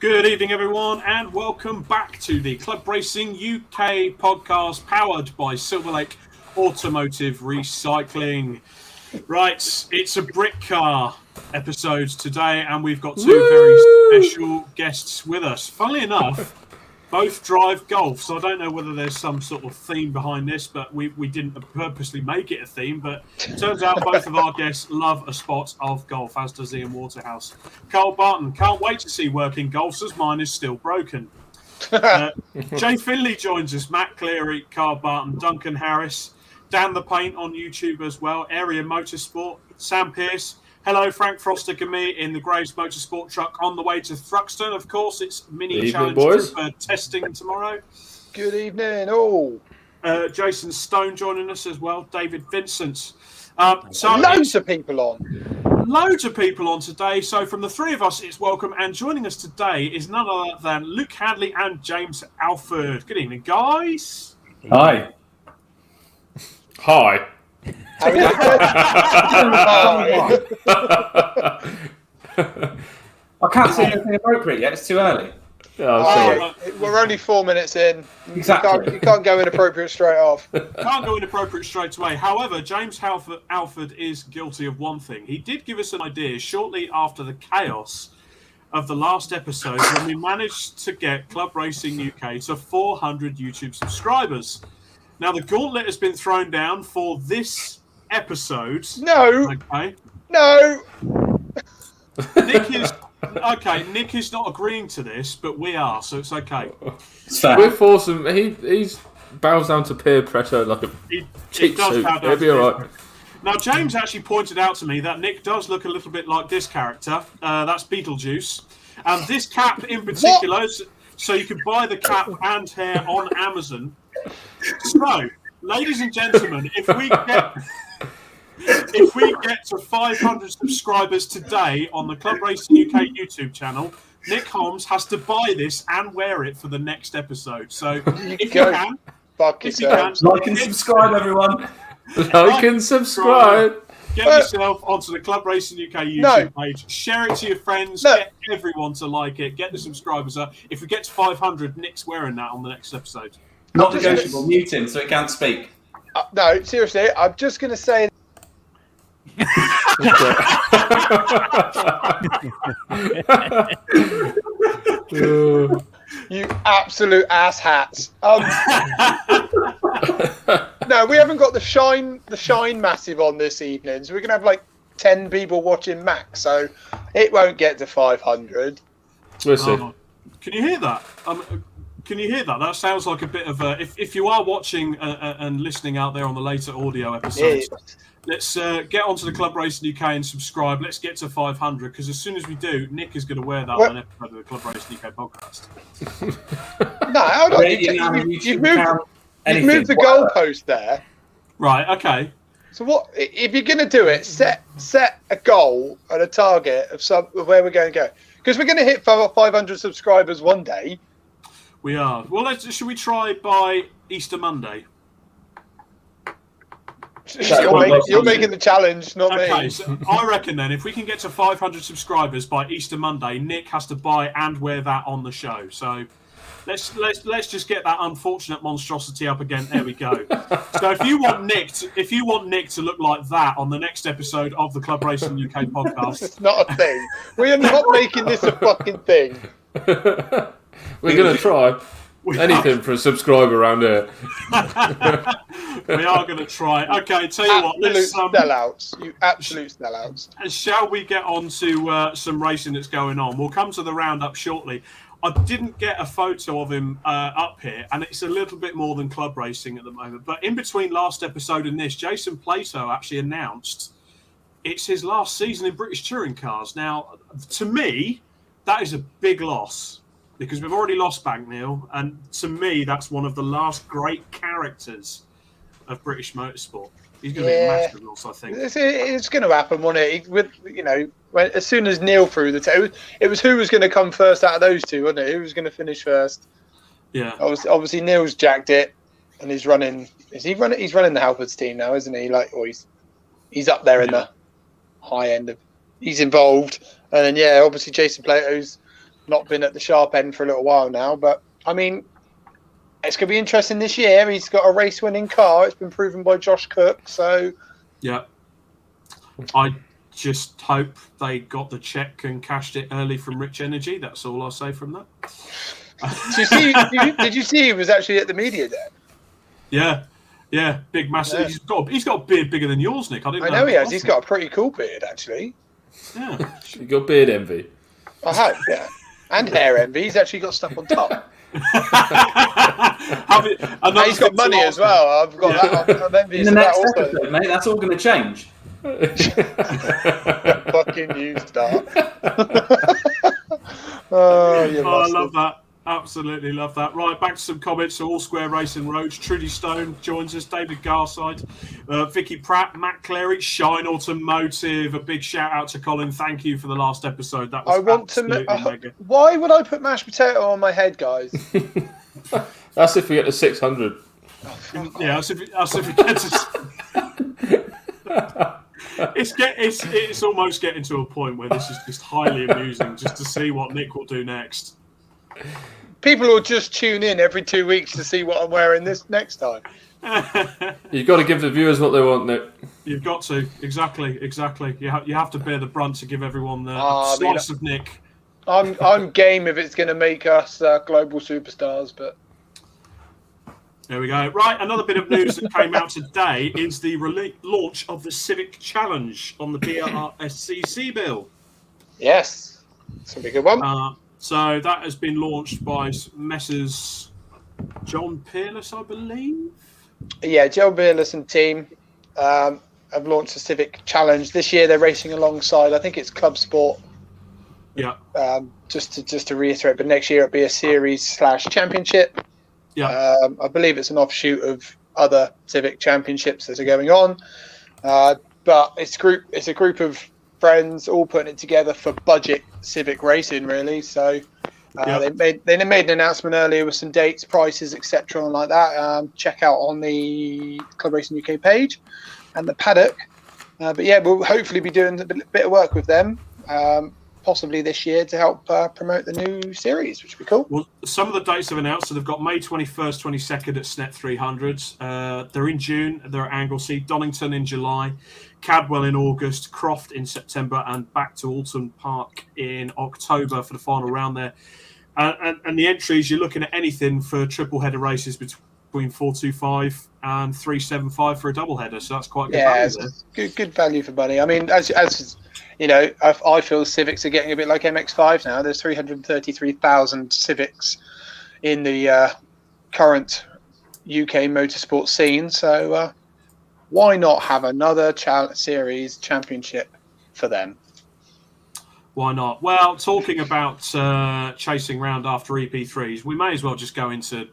Good evening, everyone, and welcome back to the Club Racing UK podcast powered by Silver Lake Automotive Recycling. Right, it's a Britcar episode today, and we've got two very special guests with us. Funnily enough, both drive golf, so I don't know whether there's some sort of theme behind this, but we didn't purposely make it a theme, but it turns out both of our guests love a spot of golf, as does Ian Waterhouse. Carl Barton, can't wait to see working golfs as mine is still broken. Jay Finley joins us, Matt Cleary, Carl Barton, Duncan Harris, Dan the Paint on YouTube as well, Area Motorsport, Sam Pearce. Hello, Frank Frostick and me in the Graves Motorsport truck on the way to Thruxton. Of course, it's mini challenge trooper testing tomorrow. Good evening, all. Jason Stone joining us as well. David Vincent. Loads of people on. Loads of people on today. So from the three of us, it's welcome. And joining us today is none other than Luke Handley and James Alford. Good evening, guys. Hi. Hi. I can't see anything appropriate yet. It's too early. We're only 4 minutes in. Exactly. You can't go inappropriate straight off. Can't go inappropriate straight away. However, James Alford is guilty of one thing. He did give us an idea shortly after the chaos of the last episode when we managed to get Club Racing UK to 400 YouTube subscribers. Now, the gauntlet has been thrown down for this episode. No. Okay. No. Nick is not agreeing to this, but we are, so it's okay. We're forcing. He's bows down to peer pressure like a cheap suit. It'll be all right. Now, James actually pointed out to me that Nick does look a little bit like this character. That's Beetlejuice, and this cap in particular. So you can buy the cap and hair on Amazon. So, ladies and gentlemen, if we get to 500 subscribers today on the Club Racing UK YouTube channel, Nick Holmes has to buy this and wear it for the next episode. So if you can, like and subscribe, everyone. Like and subscribe. Get yourself onto the Club Racing UK YouTube page. Share it to your friends. Get everyone to like it. Get the subscribers up. If we get to 500, Nick's wearing that on the next episode. Not negotiable. Mute him so he can't speak. No, seriously, I'm just going to say. You absolute asshats. No, we haven't got the shine massive on this evening, so we're gonna have like 10 people watching max, so it won't get to 500. We'll see. Can you hear that? Can you hear that? That sounds like a bit of a. If you are watching and listening out there on the later audio episodes, let's get onto the Club Racing UK and subscribe. Let's get to 500, because as soon as we do, Nick is going to wear that on an episode of the Club Racing UK podcast. No, hold on. You've moved the goalpost there. Right. Okay. So what? If you're going to do it, set a goal and a target of where we're going to go, because we're going to hit 500 subscribers one day. We are. Well, should we try by Easter Monday? You're making the challenge, not me. Okay, so I reckon then if we can get to 500 subscribers by Easter Monday, Nick has to buy and wear that on the show. So let's just get that unfortunate monstrosity up again. There we go. So if you want Nick to look like that on the next episode of the Club Racing UK podcast, it's not a thing. We are not making this a fucking thing. We're going to try anything for a subscriber around here. We are going to try. Okay, tell you what. Let's sellouts. You absolute sellouts. Shall we get on to some racing that's going on? We'll come to the roundup shortly. I didn't get a photo of him up here, and it's a little bit more than club racing at the moment. But in between last episode and this, Jason Plato actually announced it's his last season in British touring cars. Now, to me, that is a big loss, because we've already lost Bankneil, and to me, that's one of the last great characters of British motorsport. He's going to be a massive loss, I think. It's going to happen, won't it? As soon as Neil threw the tail, it was who was going to come first out of those two, wasn't it? Who was going to finish first? Yeah. Obviously, Neil's jacked it, and he's running. Is he running? He's running the Halfords team now, isn't he? He's up there in the high end of. He's involved, and then obviously Jason Plato's not been at the sharp end for a little while now, but I mean, it's going to be interesting this year. He's got a race-winning car. It's been proven by Josh Cook. So, yeah, I just hope they got the check and cashed it early from Rich Energy. That's all I'll say from that. Did you see he was actually at the media day? Yeah, big, massive. Yeah. He's got a beard bigger than yours, Nick. I know he has. He's got a pretty cool beard, actually. Yeah, you got beard envy. I have, yeah, and hair envy. He's actually got stuff on top. He's got money as well. I've got that. I'm envious in the of next that also. episode, mate, that's all going to change. Fucking you start. I love that. Absolutely love that. Right, back to some comments. So All Square Racing Roads. Trudy Stone joins us. David Garside, Vicky Pratt, Matt Clary, Shine Automotive. A big shout out to Colin. Thank you for the last episode. That was mega. Why would I put mashed potato on my head, guys? That's if we get to 600. Yeah, that's if we get to. It's almost getting to a point where this is just highly amusing, just to see what Nick will do next. People will just tune in every 2 weeks to see what I'm wearing this next time. You've got to give the viewers what they want, Nick. You've got to. Exactly. You have to bear the brunt to give everyone the slice of Nick. I'm game if it's going to make us global superstars, but... There we go. Right, another bit of news that came out today is the launch of the Civic Challenge on the BRSCC bill. Yes, it's going to be a good one. So that has been launched by Messrs. John Peerless, I believe. Yeah, John Peerless and team have launched the Civic Challenge. This year they're racing alongside, I think it's Club Sport. Yeah. Just to reiterate, but next year it'll be a series/championship. Yeah. I believe it's an offshoot of other Civic championships that are going on. But it's a group of friends all putting it together for budget Civic racing, really. So they made an announcement earlier with some dates, prices, etc. and like that. Check out on the Club Racing UK page and the paddock. But yeah, we'll hopefully be doing a bit of work with them. Possibly this year to help promote the new series, which would be cool. Well, some of the dates have announced. So they've got May 21st, 22nd at SNET 300s. They're in June. They're at Anglesey, Donington in July, Cadwell in August, Croft in September, and back to Alton Park in October for the final round there. And the entries, you're looking at anything for triple header races between 425 and 375 for a double header. So that's quite good value there. Good value for money. I mean, as you know, I feel Civics are getting a bit like MX-5 now. There's 333,000 Civics in the current UK motorsport scene. So why not have another series championship for them? Why not? Well, talking about chasing round after EP3s, we may as well just go into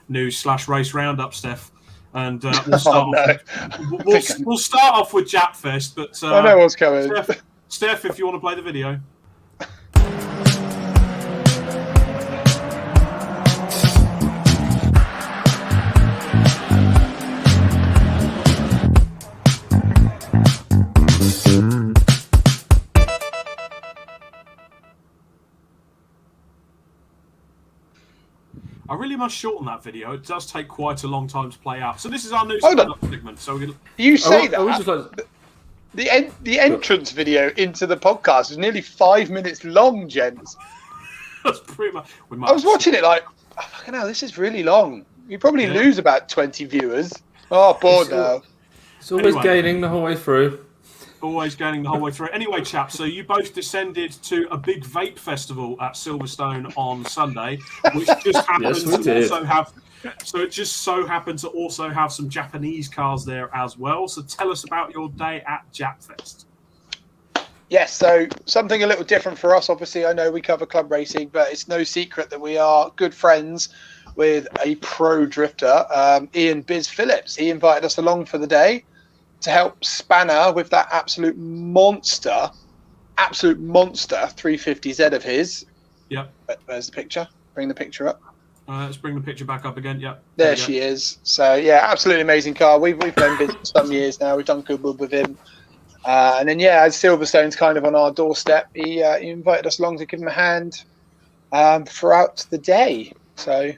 news/race roundup, Stef. And we'll start off with Japfest. But I know what's coming. Stef, if you want to play the video. I really must shorten that video. It does take quite a long time to play out. So this is our news segment. So you say that. The entrance video into the podcast is nearly 5 minutes long, gents. That's pretty much. I was watching it like, fucking hell, this is really long. You probably lose about 20 viewers. Oh, bored now. It's always gaining the whole way through. Always gaining the whole way through. Anyway, chaps, so you both descended to a big vape festival at Silverstone on Sunday, which just happens to also have. So it just so happened to also have some Japanese cars there as well. So tell us about your day at Japfest. Yes, so something a little different for us. Obviously, I know we cover club racing, but it's no secret that we are good friends with a pro drifter, Ian Biz Phillips. He invited us along for the day to help Spanner with that absolute monster 350Z of his. Yep. Where's the picture? Bring the picture up. Let's bring the picture back up again. Yeah, there she is. So yeah, absolutely amazing car. We've known Biz for some years now. We've done good with him, and then as Silverstone's kind of on our doorstep, he invited us along to give him a hand throughout the day. So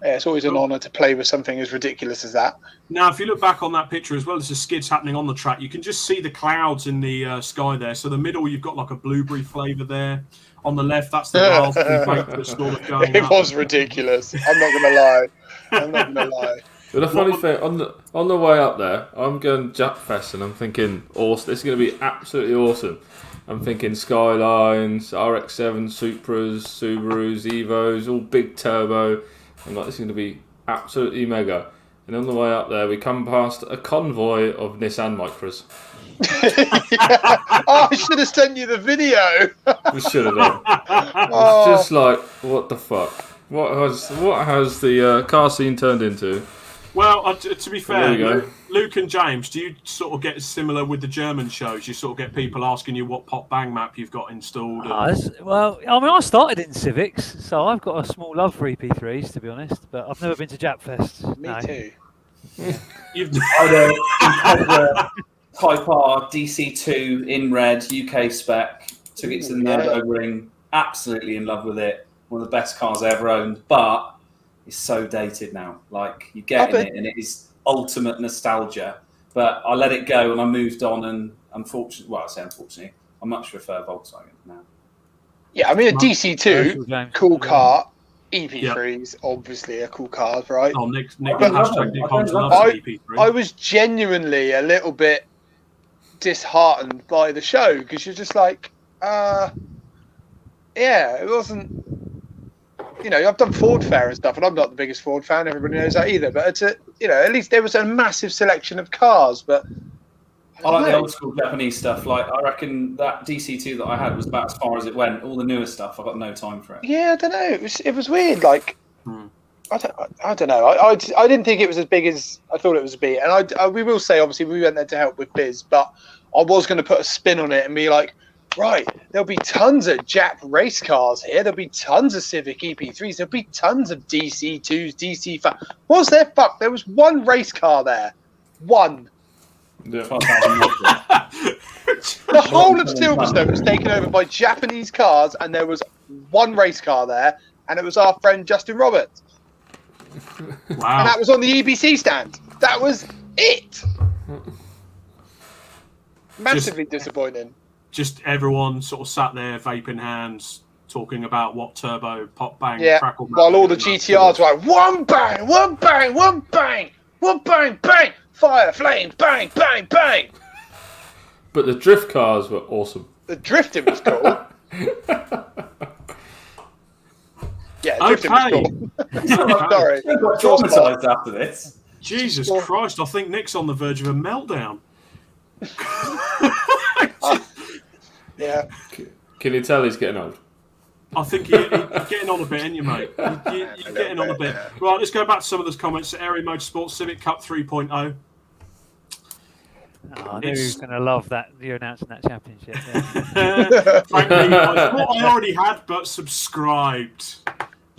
yeah, it's always an honour to play with something as ridiculous as that. Now, if you look back on that picture as well as the skids happening on the track, you can just see the clouds in the sky there. So the middle, you've got like a blueberry flavour there. On the left, that's the raspberry vape that's sort of going It was ridiculous. I'm not going to lie. But the funny thing, on the way up there, I'm going Japfest and I'm thinking, awesome. This is going to be absolutely awesome. I'm thinking Skylines, RX-7, Supras, Subarus, Evos, all big turbo. I'm like, this is going to be absolutely mega. And on the way up there, we come past a convoy of Nissan Micras. Oh, I should have sent you the video. We should have done. It's just like, what the fuck? What has the car scene turned into? Well, to be fair, Luke and James, do you sort of get similar with the German shows? You sort of get people asking you what pop bang map you've got installed. Well, I mean, I started in Civics, so I've got a small love for EP3s, to be honest. But I've never been to Japfest. Me too. You've Type R DC2 in red UK spec. Took it to the Nürburgring. Absolutely in love with it. one of the best cars I ever owned, but it's so dated now. Like, you get in it and it is ultimate nostalgia. But I let it go and I moved on, and unfortunately, I much prefer Volkswagen now. Yeah, I mean, a DC2, cool car. EP3's obviously a cool car, right? Oh, Nick loves EP3. I was genuinely a little bit disheartened by the show because you're just like, yeah, it wasn't. You know, I've done Ford Fair and stuff, and I'm not the biggest Ford fan. Everybody knows that either. But at least there was a massive selection of cars. But I like the old school Japanese stuff. Like, I reckon that DC2 that I had was about as far as it went. All the newer stuff, I've got no time for it. Yeah, I don't know. It was weird. Like, I don't know. I didn't think it was as big as I thought it was to be. And we will say, obviously, we went there to help with Biz, but I was going to put a spin on it and be like, right, there'll be tons of Jap race cars here. There'll be tons of Civic EP3s. There'll be tons of DC2s, DC5. What's there? Fuck, there was one race car there. One. Yeah. The whole of Silverstone was taken over by Japanese cars, and there was one race car there, and it was our friend Justin Roberts. Wow. And that was on the EBC stand. That was it. Massively disappointing. Just everyone sort of sat there, vaping hands, talking about what turbo, pop, bang, crackle. While all the GTRs were like, one bang, one bang, one bang, one bang, bang, fire, flames, bang, bang, bang. But the drift cars were awesome. The drifting was cool. Yeah, drifting was cool. Sorry. I got traumatized after this. Jesus Christ, I think Nick's on the verge of a meltdown. Yeah. Can you tell he's getting old? I think you're getting on a bit, ain't you, mate? You're getting on a bit. Right, let's go back to some of those comments. Area Motorsports Civic Cup 3.0. I knew he was going to love that, you announcing that championship. Yeah. Frankly, I thought I already had, but subscribed.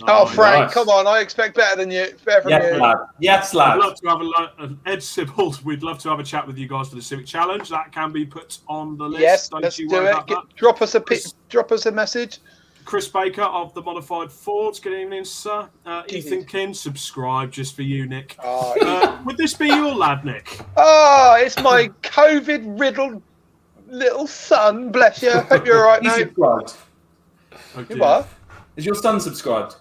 Oh, Frank, nice. Come on. I expect better than you. Better from you. Lad. Yes, lad. I'd love to have Ed Sibbald. We'd love to have a chat with you guys for the Civic Challenge. That can be put on the list. Yes, Don't let's you do worry it. about that. Drop us a message. Chris Baker of the Modified Fords. Good evening, sir. Ethan Kin, subscribe just for you, Nick. Would this be your lad, Nick? Oh, it's my COVID-riddled little son. Bless you. Hope you're all right, He's mate. subscribed. Okay. You what? Is your son subscribed?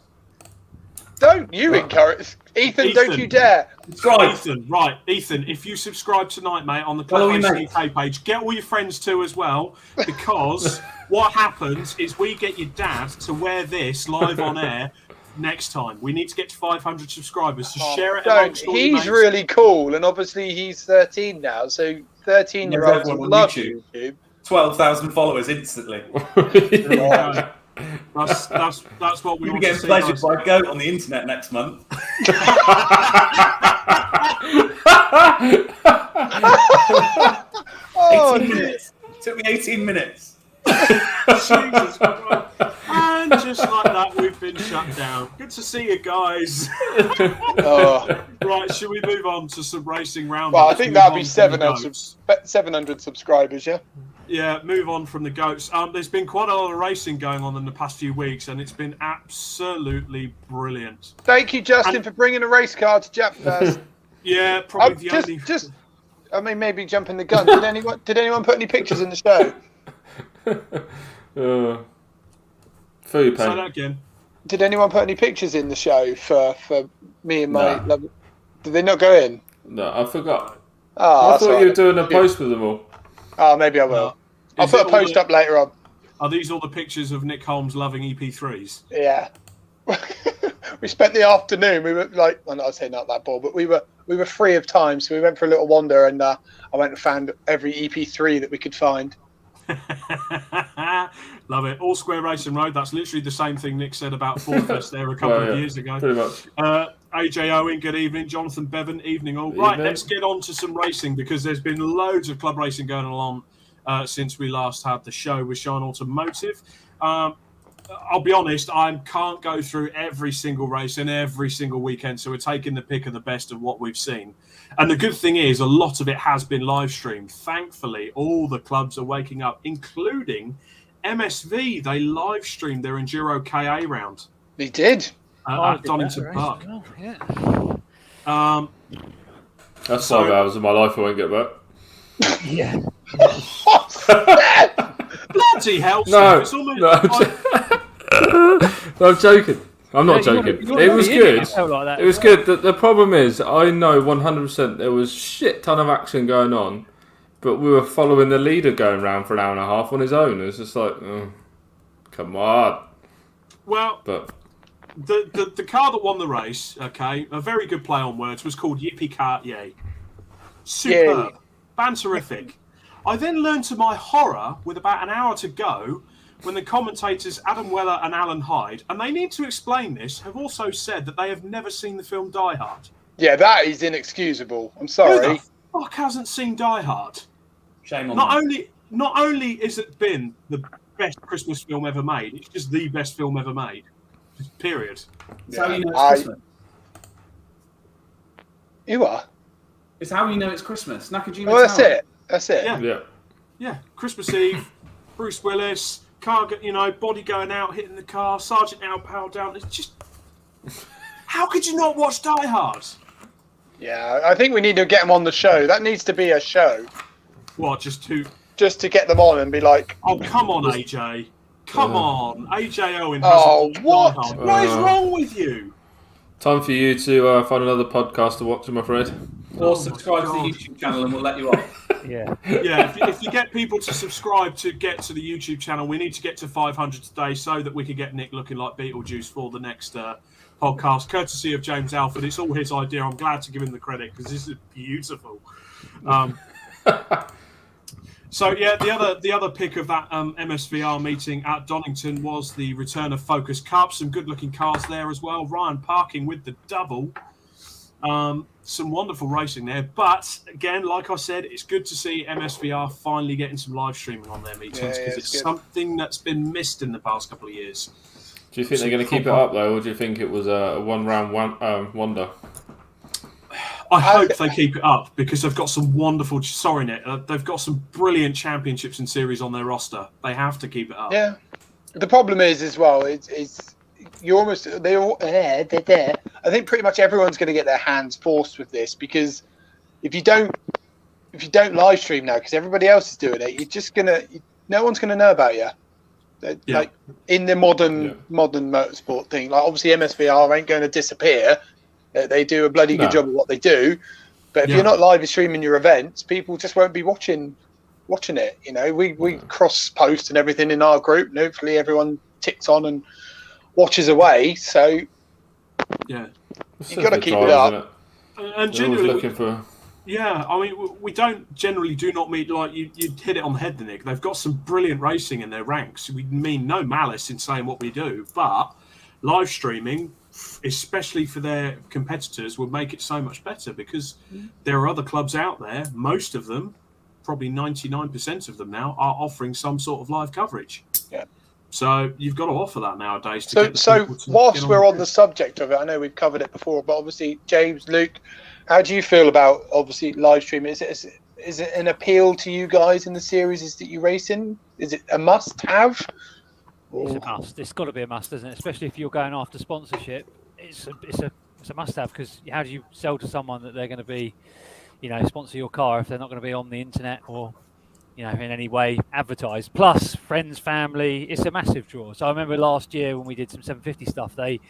Don't you encourage... Ethan, don't you dare. Subscribe. Ethan, if you subscribe tonight, mate, on the Follow Club your Racing mates. UK page, get all your friends too as well, because what happens is we get your dad to wear this live on air next time. We need to get to 500 subscribers, so share it amongst all your mates. He's really cool, and obviously he's 13 now, so 13-year-olds Everyone on love YouTube. YouTube. 12,000 followers instantly. That's what we You'll want be to getting see. pleasured guys. by a goat on the internet next month. Oh, 18 minutes. It took me 18 minutes. Jesus Christ. And just like that, we've been shut down. Good to see you guys. oh. Right, should we move on to some racing roundups? Well, I think that'll be Move on from the 700 subscribers, yeah? Yeah, move on from the goats. There's been quite a lot of racing going on in the past few weeks, and it's been absolutely brilliant. Thank you, Justin, for bringing a race car to Japfest. Yeah, probably the only... I mean, maybe jumping the gun. Did anyone put any pictures in the show? Feel your Say pain. that again. Did anyone put any pictures in the show for me and my... No. Did they not go in? No, I forgot. Oh, I thought you were doing a post with them all. Oh, maybe I will. I'll Is put it a post all up later on. Are these all the pictures of Nick Holmes loving EP3s? Yeah. We spent the afternoon. We were like, well, I'd say not that ball, but we were free of time, so we went for a little wander, and I went and found every EP3 that we could find. Love it. All Square Racing Road. That's literally the same thing Nick said about Fordfest there a couple of years ago. Pretty much. AJ Owen, good evening. Jonathan Bevan, evening all. Right, let's get on to some racing because there's been loads of club racing going along since we last had the show with Shine Automotive. I'll be honest, I can't go through every single race and every single weekend, so we're taking the pick of the best of what we've seen. And the good thing is, a lot of it has been live streamed. Thankfully, all the clubs are waking up, including MSV. They live streamed their Enduro KA round. He did. At Donington Park. Well, yeah. That's 5 hours of my life I won't get back. Yeah. Bloody hell! No, It's almost no, I'm joking. I'm not joking. It was good. It was good. The problem is, I know 100% there was shit ton of action going on, but we were following the leader going round for an hour and a half on his own. It's just like, oh, come on. Well, but the car that won the race, okay, a very good play on words, was called Yippee Car Yay. Superb. Yay. Banterific. I then learned to my horror, with about an hour to go, when the commentators Adam Weller and Alan Hyde, and they need to explain this, have also said that they have never seen the film Die Hard. Yeah, that is inexcusable. I'm Who sorry. the fuck hasn't seen Die Hard? Shame on Not only is it been the best Christmas film ever made, it's just the best film ever made. Period. It's how you know it's Christmas. You are? It's how you know it's Christmas. Nakajima Well, that's Tower. it. That's it. Yeah. Yeah. Christmas Eve, Bruce Willis, car, body going out, hitting the car, Sergeant Alpow down. It's just... How could you not watch Die Hard? Yeah, I think we need to get them on the show. That needs to be a show. What, just to get them on and be like... Oh, come on, AJ. Come on. AJ Owen Oh, hasn't what? Die Hard. What is wrong with you? time for you to find another podcast to watch, I'm afraid. Or subscribe to the YouTube channel and we'll let you off. Yeah. Yeah, if you get people to subscribe to get to the YouTube channel, we need to get to 500 today so that we can get Nick looking like Beetlejuice for the next podcast, courtesy of James Alford. It's all his idea. I'm glad to give him the credit because this is beautiful. So yeah, the other pick of that MSVR meeting at Donington was the return of Focus Cup. Some good-looking cars there as well. Ryan Parking with the double. Some wonderful racing there. But again, like I said, it's good to see MSVR finally getting some live streaming on their meetings because it's something that's been missed in the past couple of years. Do you think they're going to keep it up though, or do you think it was a one-round wonder? I hope they keep it up because they've got some wonderful. Sorry, Nick. They've got some brilliant championships and series on their roster. They have to keep it up. Yeah. The problem is as well. It's you almost they're there. I think pretty much everyone's going to get their hands forced with this because if you don't live stream now because everybody else is doing it, you're just no one's gonna know about you. Like in the modern motorsport thing, like obviously MSVR ain't going to disappear. They do a bloody good job of what they do, but if you're not live streaming your events, people just won't be watching it. You know, we cross post and everything in our group, and hopefully everyone ticks on and watches away. So yeah, you got to keep it up. And generally, looking for. Yeah, I mean, we do not meet like you hit it on the head, Nick. They've got some brilliant racing in their ranks. We mean no malice in saying what we do, but live streaming, especially for their competitors, would make it so much better because there are other clubs out there. Most of them, probably 99% of them now, are offering some sort of live coverage. Yeah. So you've got to offer that nowadays. So whilst we're on the subject of it, I know we've covered it before, but obviously, James, Luke, how do you feel about obviously live streaming? Is it an appeal to you guys in the series that you race in? Is it a must-have? It's a must. It's got to be a must, isn't it? Especially if you're going after sponsorship. It's a must-have because how do you sell to someone that they're going to be, sponsor your car if they're not going to be on the internet or, in any way advertised? Plus, friends, family. It's a massive draw. So I remember last year when we did some 750 stuff, they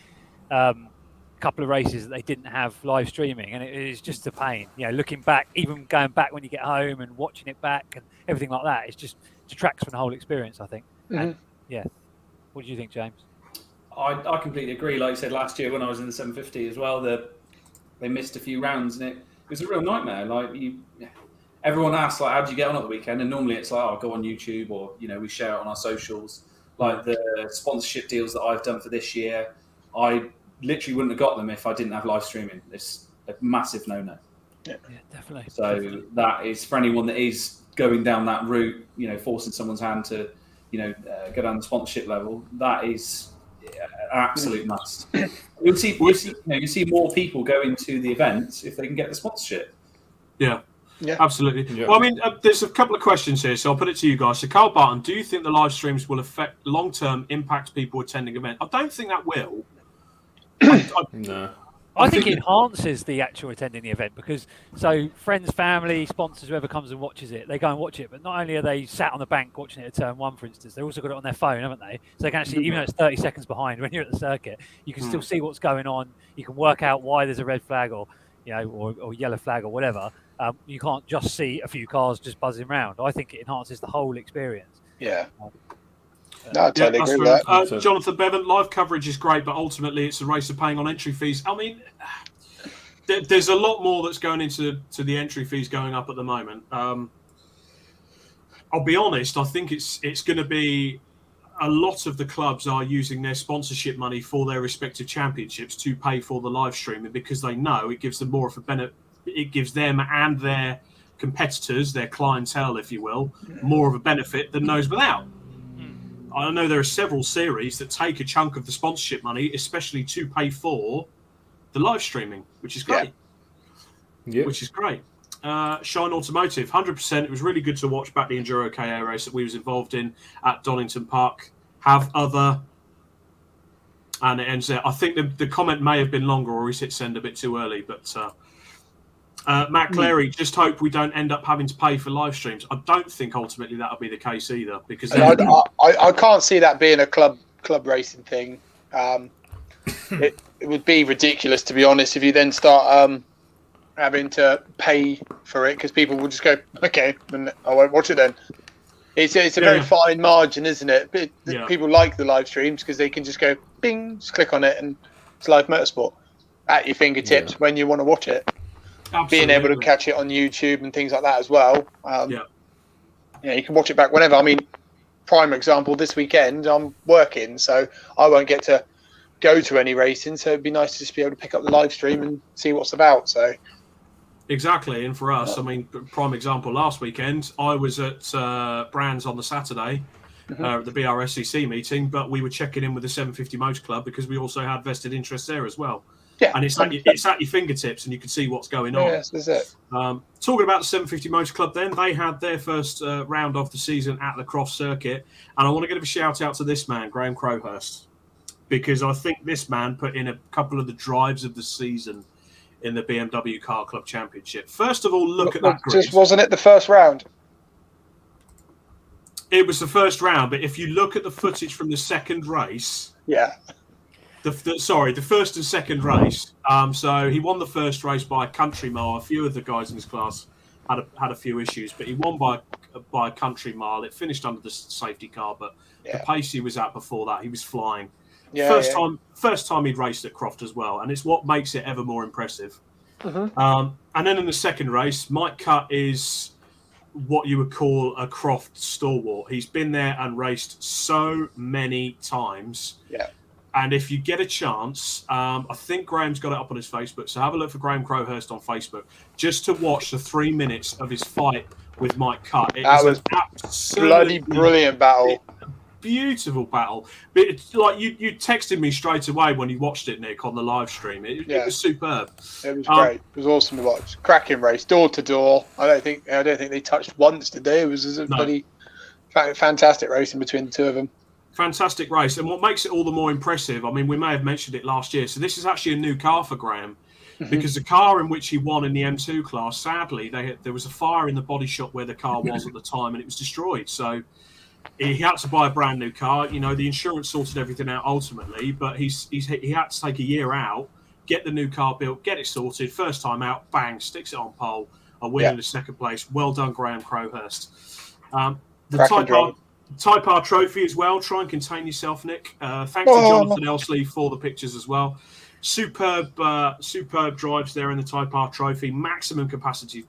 couple of races that they didn't have live streaming, and it is just a pain. Looking back, even going back when you get home and watching it back and everything like that, it just detracts from the whole experience, I think. Mm-hmm. And, yeah. What do you think, James? I completely agree. Like you said, last year when I was in the 750 as well, they missed a few rounds, and it was a real nightmare. Like everyone asks, like, how do you get on at the weekend? And normally it's like, I'll go on YouTube or we share it on our socials. Like the sponsorship deals that I've done for this year, I literally wouldn't have got them if I didn't have live streaming. It's a massive no-no. Yeah, definitely. So that is for anyone that is going down that route, forcing someone's hand to, go down the sponsorship level. That is an absolute must. You see more people going to the events if they can get the sponsorship. Yeah. Yeah, absolutely. Yeah. Well, I mean, there's a couple of questions here, so I'll put it to you guys. So, Carl Barton, do you think the live streams will affect long-term impact people attending events? I don't think that will. No. I think it enhances the actual attending the event because friends, family, sponsors, whoever comes and watches it, they go and watch it. But not only are they sat on the bank watching it at turn 1, for instance, they've also got it on their phone, haven't they? So they can actually, even though it's 30 seconds behind when you're at the circuit, you can still see what's going on. You can work out why there's a red flag or yellow flag or whatever. You can't just see a few cars just buzzing around. I think it enhances the whole experience. Yeah. No, I totally agree with that. Jonathan Bevan, live coverage is great, but ultimately it's a race of paying on entry fees. I mean, there's a lot more that's going into the entry fees going up at the moment. I'll be honest, I think it's going to be a lot of the clubs are using their sponsorship money for their respective championships to pay for the live streaming because they know it gives them more of a benefit. It gives them and their competitors, their clientele, if you will, more of a benefit than those without. I know there are several series that take a chunk of the sponsorship money, especially to pay for the live streaming, which is great. Yeah. Which is great. Shine Automotive, 100%. It was really good to watch back the Enduro KO race that we was involved in at Donington Park. Have other... And it ends there. I think the comment may have been longer or he's hit send a bit too early, but... Matt Clary, just hope we don't end up having to pay for live streams. I don't think ultimately that'll be the case either, because I can't see that being a club racing thing. It would be ridiculous, to be honest, if you then start having to pay for it because people will just go, okay, then I won't watch it then. It's a very fine margin, isn't it? People like the live streams because they can just go, bing, just click on it, and it's live motorsport at your fingertips when you want to watch it. Absolutely. Being able to catch it on YouTube and things like that as well. You can watch it back whenever. I mean, prime example, this weekend I'm working, so I won't get to go to any racing, so it'd be nice to just be able to pick up the live stream and see what's about. So exactly, and for us, I mean, prime example, last weekend I was at Brands on the Saturday at the BRSCC meeting, but we were checking in with the 750 Motor Club because we also had vested interest there as well. Yeah, and it's at your fingertips, and you can see what's going on. Yes, that's it. Talking about the 750 Motor Club, then they had their first round of the season at the Croft Circuit, and I want to give a shout out to this man, Graham Crowhurst, because I think this man put in a couple of the drives of the season in the BMW Car Club Championship. First of all, look at that grid. Just wasn't it the first round? It was the first round, but if you look at the footage from the second race, the first and second race. So he won the first race by a country mile. A few of the guys in his class had a few issues, but he won by a country mile. It finished under the safety car, but the pace he was at before that, he was flying. First time he'd raced at Croft as well, and it's what makes it ever more impressive. And then in the second race, Mike Cutt is what you would call a Croft stalwart. He's been there and raced so many times. Yeah. And if you get a chance, I think Graham's got it up on his Facebook, so have a look for Graham Crowhurst on Facebook, just to watch the 3 minutes of his fight with Mike Cutt. That was a bloody brilliant battle. Beautiful battle. But it's like you texted me straight away when you watched it, Nick, on the live stream. It was superb. It was great. It was awesome to watch. Cracking race, door to door. I don't think they touched once, did they? It was a bloody fantastic racing between the two of them. Fantastic race. And what makes it all the more impressive, I mean, we may have mentioned it last year, so this is actually a new car for Graham, because the car in which he won in the M2 class, sadly, there was a fire in the body shop where the car was at the time, and it was destroyed. So he had to buy a brand new car. You know, the insurance sorted everything out ultimately, but he had to take a year out, get the new car built, get it sorted. First time out, bang, sticks it on pole, a win in the second place. Well done, Graham Crowhurst. The Type R Trophy as well. Try and contain yourself, Nick. Thanks to Jonathan Elsley for the pictures as well. Superb drives there in the Type R Trophy. Maximum capacity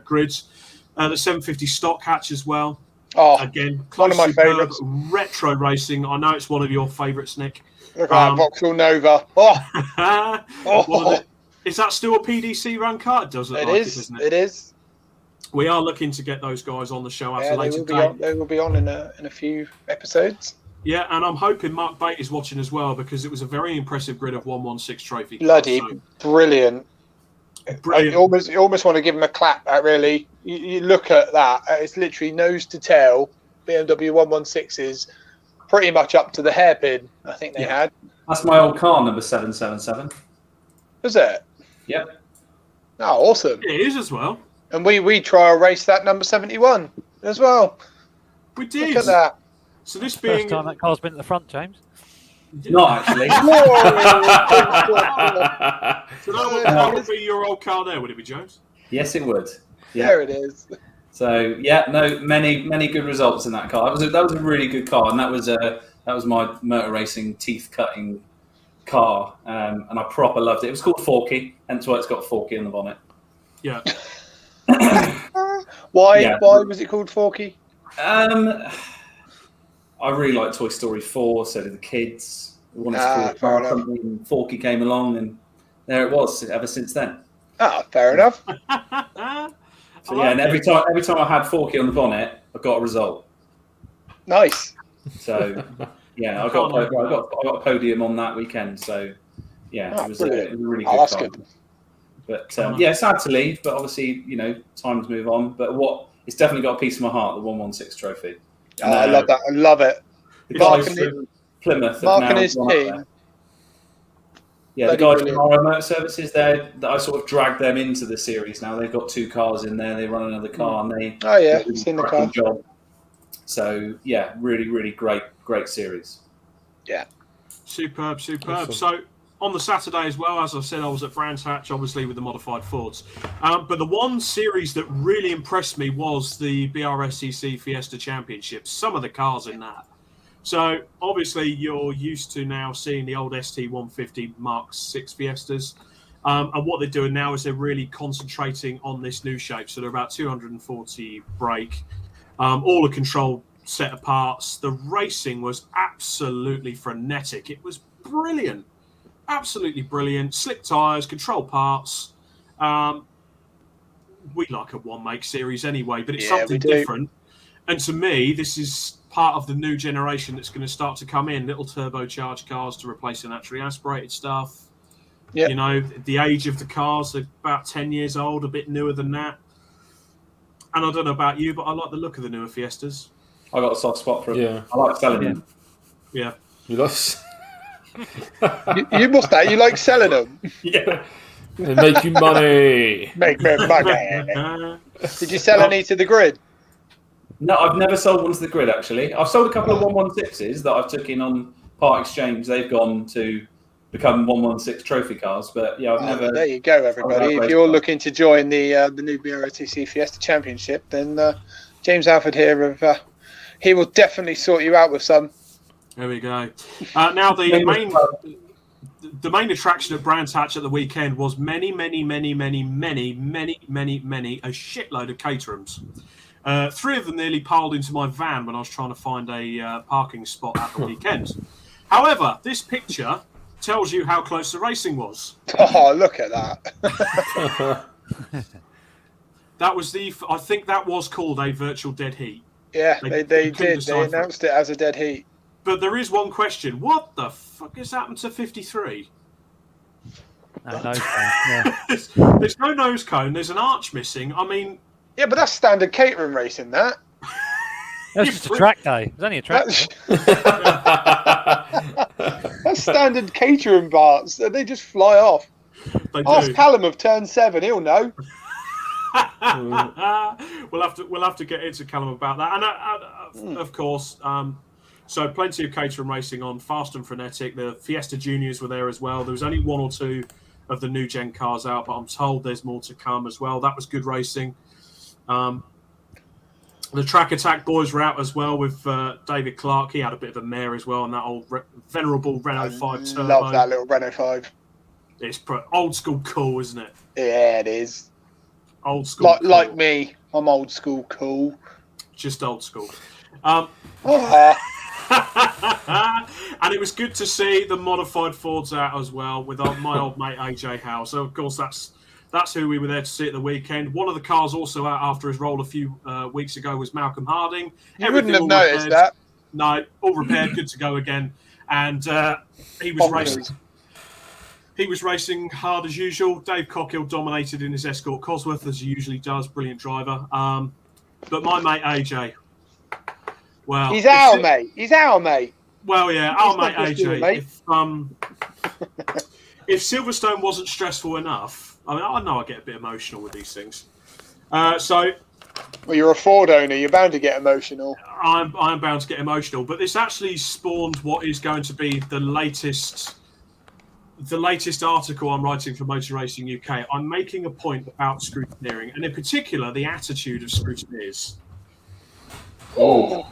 grids. The 750 stock hatch as well. Again, one of my favourites. Retro racing. I know it's one of your favourites, Nick. Look at that Vauxhall Nova. Is that still a PDC run car? It does look like it, isn't it? It is. We are looking to get those guys on the show at a later date. They will be on in a few episodes. Yeah, and I'm hoping Mark Bate is watching as well, because it was a very impressive grid of 116 trophy. Bloody brilliant. You almost want to give him a clap. Really, you look at that. It's literally nose to tail. BMW 116s, pretty much up to the hairpin. I think they had. That's my old car, number 777. Is it? Yep. Oh, awesome. It is as well. And we trial race that number 71 as well. We did. Look at that. So this First being time that car's been at the front, James. Not actually. So that would be your old car there, would it be, James? Yes, it would. Yeah. There it is. So yeah, no, many good results in that car. That was a really good car, and that was my motor racing teeth cutting car, and I proper loved it. It was called Forky, hence why it's got Forky on the bonnet. Yeah. Why was it called Forky? I really like Toy Story 4, so did the kids. We wanted to call it fair car enough. something, and Forky came along, and there it was ever since then. Ah, fair enough. So yeah, and every time I had Forky on the bonnet, I got a result. Nice. So yeah, I got a podium on that weekend. So yeah, it was a really good that's car. good. But yeah, sad to leave, but obviously times move on. But it's definitely got a piece of my heart, the 116 trophy. Oh, I love that. I love it. The Mark guys and from Plymouth, Mark have and now his gone up team. there. Yeah, the Bloody guys from Morrow Motor Services there, that I sort of dragged them into the series now. They've got 2 cars in there, they run another car, and they Oh yeah, do a seen the cracking car. job. So yeah, really, really great series. Yeah. Superb. Awesome. So on the Saturday as well, as I said, I was at Brands Hatch, obviously with the modified Fords. But the one series that really impressed me was the BRSCC Fiesta Championship. Some of the cars in that. So obviously you're used to now seeing the old ST150 Mark 6 Fiestas. And what they're doing now is they're really concentrating on this new shape. So they're about 240 brake, all a controlled set of parts. The racing was absolutely frenetic. It was brilliant. Absolutely brilliant. Slick tyres, controlled parts. We like a one-make series anyway, but it's something different. And to me, this is part of the new generation that's going to start to come in. Little turbocharged cars to replace the naturally aspirated stuff. Yep. The age of the cars, they're about 10 years old, a bit newer than that. And I don't know about you, but I like the look of the newer Fiestas. I got a soft spot for them. Yeah. I like selling them. Yeah. You lost. You must have. You like selling them. Yeah. They make you money. Make me money. Did you sell any to the grid? No, I've never sold one to the grid, actually. I've sold a couple of 116s that I've took in on part exchange. They've gone to become 116 trophy cars, but yeah, I've never... There you go, everybody. If you're looking to join the new BROTC Fiesta Championship, then James Alford here, he will definitely sort you out with some. There we go. Now, the main attraction at Brands Hatch at the weekend was many, a shitload of caterers. 3 of them nearly piled into my van when I was trying to find a parking spot at the weekend. However, this picture tells you how close the racing was. Oh, look at that. That was I think that was called a virtual dead heat. Yeah, they did. They announced it as a dead heat. But there is one question. What the fuck has happened to 53? No nose cone. Yeah. There's no nose cone. There's an arch missing. I mean... Yeah, but that's standard catering racing, that. That's just a track day. It was only a track day. That's standard catering parts. They just fly off. Ask Callum of turn 7. He'll know. We'll have to get into Callum about that. And of course, so plenty of catering racing on, fast and frenetic. The Fiesta Juniors were there as well. There was only 1 or 2 of the new gen cars out, but I'm told there's more to come as well. That was good racing. The Track Attack boys were out as well with David Clark. He had a bit of a mare as well on that old venerable Renault 5 Turbo. Love that little Renault 5. It's old school cool, isn't it? Yeah, it is. Old school cool. Like me, I'm old school cool. Just old school. And it was good to see the modified Fords out as well with my old mate AJ Howe. So of course that's who we were there to see at the weekend. One of the cars also out after his roll a few weeks ago was Malcolm Harding. You wouldn't have noticed that. No, all repaired, good to go again. And he was racing. He was racing hard as usual. Dave Cockhill dominated in his Escort Cosworth as he usually does. Brilliant driver. But my mate AJ, well, he's our mate. He's our mate. Well, yeah. It's Oh, not mate, just you, AJ. mate. If Silverstone wasn't stressful enough, I mean, I know I get a bit emotional with these things. So Well, you're a Ford owner. You're bound to get emotional. I'm bound to get emotional. But this actually spawned what is going to be the latest article I'm writing for Motor Racing UK. I'm making a point about scrutineering, and in particular, the attitude of scrutineers. Oh,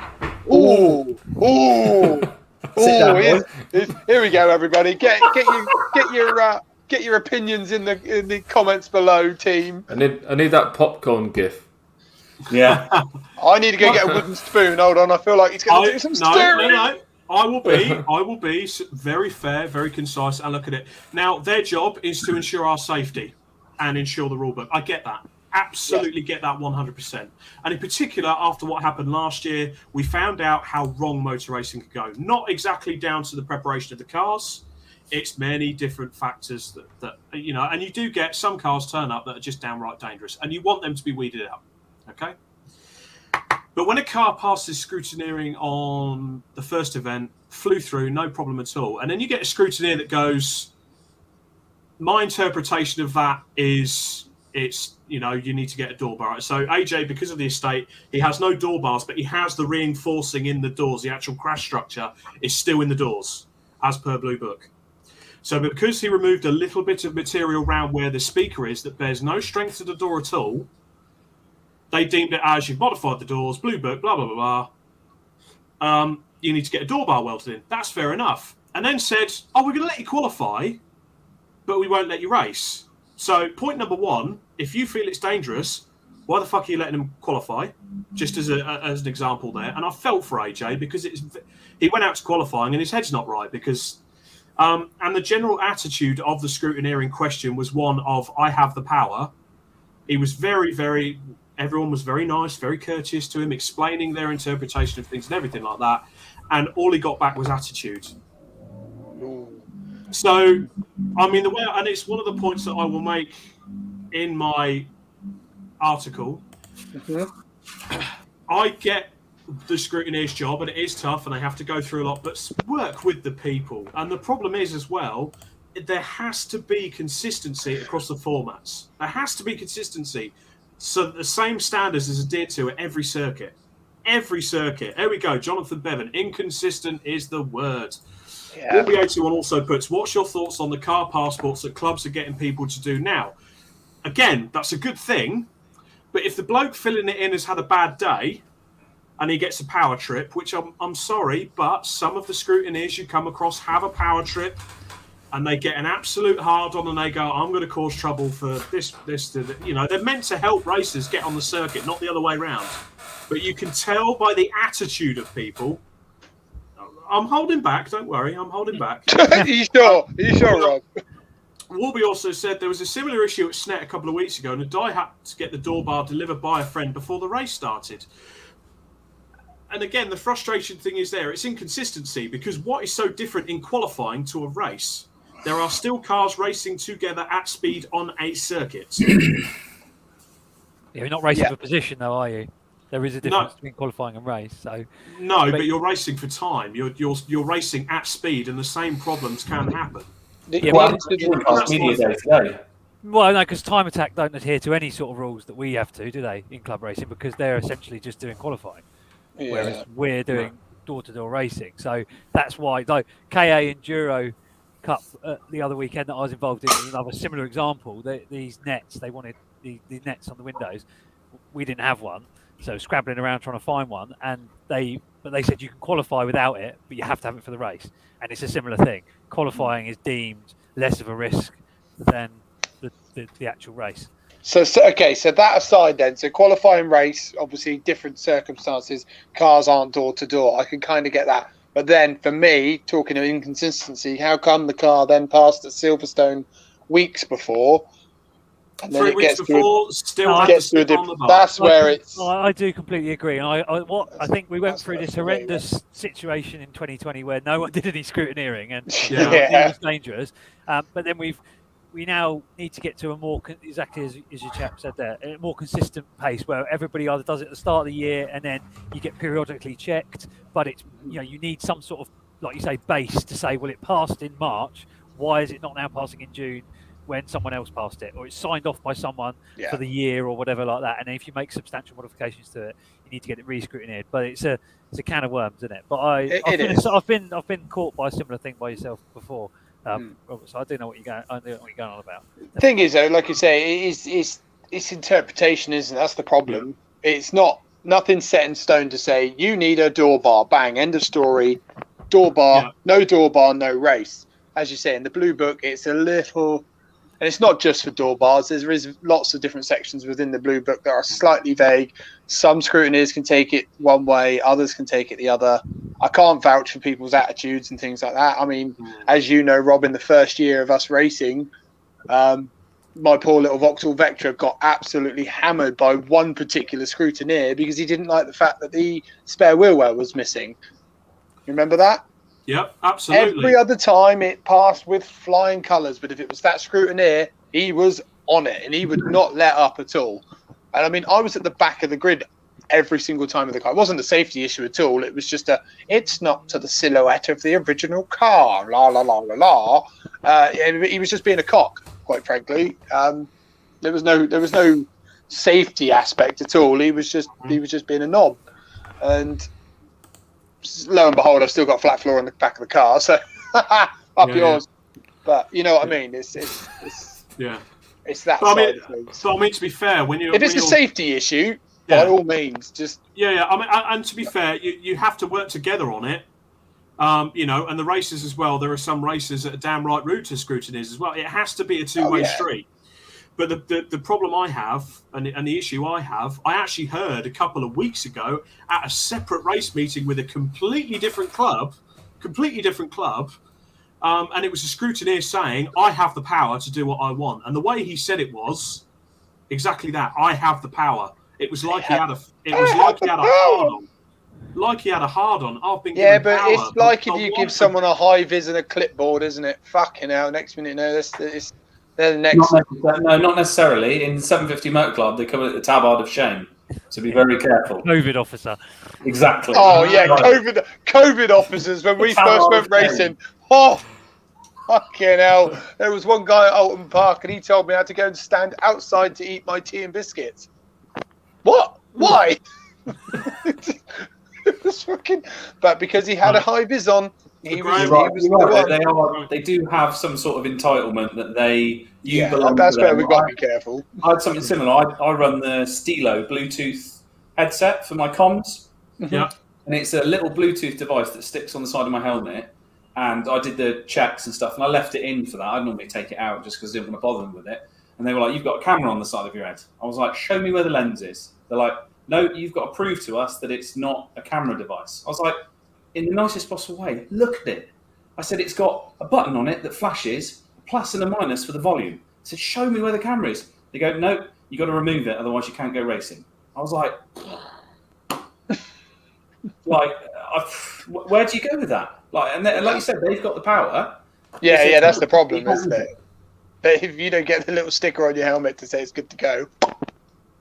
here we go, everybody. Get your opinions in the comments below, team. I need that popcorn gif. Yeah. I need to go get a wooden spoon. Hold on, I feel like he's going to do some stirring. No. I will be very fair, very concise, and look at it. Now, their job is to ensure our safety and ensure the rule book. I get that. Absolutely get that 100%. And in particular, after what happened last year, we found out how wrong motor racing could go. Not exactly down to the preparation of the cars. It's many different factors that you know, and you do get some cars turn up that are just downright dangerous, and you want them to be weeded out. Okay? But when a car passes scrutineering on the first event, flew through, no problem at all, and then you get a scrutineer that goes, my interpretation of that is it's, you know, you need to get a door bar. So AJ, because of the estate, he has no door bars, but he has the reinforcing in the doors. The actual crash structure is still in the doors, as per Blue Book. So because he removed a little bit of material around where the speaker is that bears no strength to the door at all, they deemed it as you've modified the doors, Blue Book, blah, blah, blah, blah. You need to get a door bar welded in. That's fair enough. And then said, oh, we're going to let you qualify, but we won't let you race. So point number one, if you feel it's dangerous, why the fuck are you letting them qualify? Just as an example there. And I felt for AJ because he went out to qualifying and his head's not right because... and the general attitude of the scrutineering question was one of, I have the power. He was everyone was very nice, very courteous to him, explaining their interpretation of things and everything like that. And all he got back was attitude. So, I mean, and it's one of the points that I will make in my article. Mm-hmm. I get the scrutineer's job, and it is tough, and they have to go through a lot, but work with the people. And the problem is, as well, there has to be consistency across the formats. There has to be consistency. So the same standards is adhered to at every circuit. Every circuit. There we go. Jonathan Bevan. Inconsistent is the word. Yeah. Warby81 also puts, what's your thoughts on the car passports that clubs are getting people to do now? Again, that's a good thing. But if the bloke filling it in has had a bad day and he gets a power trip, which I'm sorry, but some of the scrutineers you come across have a power trip and they get an absolute hard on and they go, I'm going to cause trouble for this, you know, they're meant to help racers get on the circuit, not the other way around. But you can tell by the attitude of people. I'm holding back, don't worry, I'm holding back. Are you sure, Rob? Warby also said there was a similar issue at SNET a couple of weeks ago and a guy had to get the door bar delivered by a friend before the race started. And again, the frustration thing is there. It's inconsistency because what is so different in qualifying to a race? There are still cars racing together at speed on a circuit. You're not racing for position, though, are you? There is a difference between qualifying and race. So no, but you're racing for time. You're racing at speed, and the same problems can happen. Yeah, well, no, because Time Attack don't adhere to any sort of rules that we have to, do they, in club racing? Because they're essentially just doing qualifying, whereas we're doing door-to-door racing. So that's why, though, KA Enduro Cup the other weekend that I was involved in was another similar example. These nets, they wanted the nets on the windows. We didn't have one, so scrabbling around trying to find one. And they said you can qualify without it, but you have to have it for the race. And it's a similar thing. Qualifying is deemed less of a risk than the actual race. So that aside then, so qualifying race, obviously different circumstances, cars aren't door to door. I can kind of get that. But then for me, talking of inconsistency, how come the car then passed at Silverstone weeks before? And then 3 weeks before, gets to a different. That's where it's. I do completely agree, and I think we went through this horrendous situation in 2020 where no one did any scrutineering and it was dangerous. But then we now need to get to a more exactly as your chap said there, a more consistent pace where everybody either does it at the start of the year and then you get periodically checked. But it's you need some sort of like you say, base to say, well, it passed in March. Why is it not now passing in June when someone else passed it, or it's signed off by someone for the year or whatever like that? And then if you make substantial modifications to it, you need to get it re-scrutineered. But it's a can of worms, isn't it? But I've been caught by a similar thing by yourself before, Robert. So I do know what you're going on about. The thing is, though, like you say, it's interpretation, isn't it? That's the problem. It's nothing set in stone to say you need a door bar. Bang, end of story. Door bar, no door bar, no race. As you say, in the blue book, it's a little. And it's not just for door bars. There is lots of different sections within the blue book that are slightly vague. Some scrutineers can take it one way, others can take it the other. I can't vouch for people's attitudes and things like that. I mean, as you know, Rob, in the first year of us racing, my poor little Vauxhall Vectra got absolutely hammered by one particular scrutineer because he didn't like the fact that the spare wheel well was missing. You remember that? Yep, absolutely. Every other time it passed with flying colours, but if it was that scrutineer, he was on it and he would not let up at all. And I mean, I was at the back of the grid every single time of the car. It wasn't a safety issue at all. It was just it's not to the silhouette of the original car. La la la la la. He was just being a cock, quite frankly. There was no safety aspect at all. He was just being a knob. And lo and behold, I've still got flat floor on the back of the car, so yours. Yeah. But you know what I mean? It's that side of things. So I mean, to be fair, if it's a safety issue, by all means, just I mean, and to be fair, you have to work together on it. You know, and the races as well. There are some races that are damn right rude to scrutineers as well. It has to be a two-way street. But the problem I have, and the issue I have, I actually heard a couple of weeks ago at a separate race meeting with a completely different club, and it was a scrutineer saying, I have the power to do what I want. And the way he said it was exactly that. I have the power. It was like he had a hard on. Like he had a hard on. I've been given but power, it's like if you give someone a high vis and a clipboard, isn't it? Fucking hell, next minute, no, they're the next. Not necessarily. In 750 Motor Club, they come at the tabard of shame. So be very careful. COVID officer. Exactly. Oh, yeah, COVID officers when we first went racing. Oh, fucking hell. There was one guy at Alton Park and he told me I had to go and stand outside to eat my tea and biscuits. What? Why? It was fucking. But because he had a high vis on. They do have some sort of entitlement that that's where we've got to be careful. I had something similar. I run the Stilo Bluetooth headset for my comms. Yeah. And it's a little Bluetooth device that sticks on the side of my helmet. And I did the checks and stuff, and I left it in for that. I'd normally take it out just because I didn't want to bother them with it. And they were like, you've got a camera on the side of your head. I was like, show me where the lens is. They're like, no, you've got to prove to us that it's not a camera device. I was like, in the nicest possible way, look at it. I said, it's got a button on it that flashes, a plus and a minus for the volume. I said, show me where the camera is. They go, no, you got to remove it, otherwise you can't go racing. I was like, where do you go with that? Like you said, they've got the power. Yeah, that's the problem, isn't it? But if you don't get the little sticker on your helmet to say it's good to go,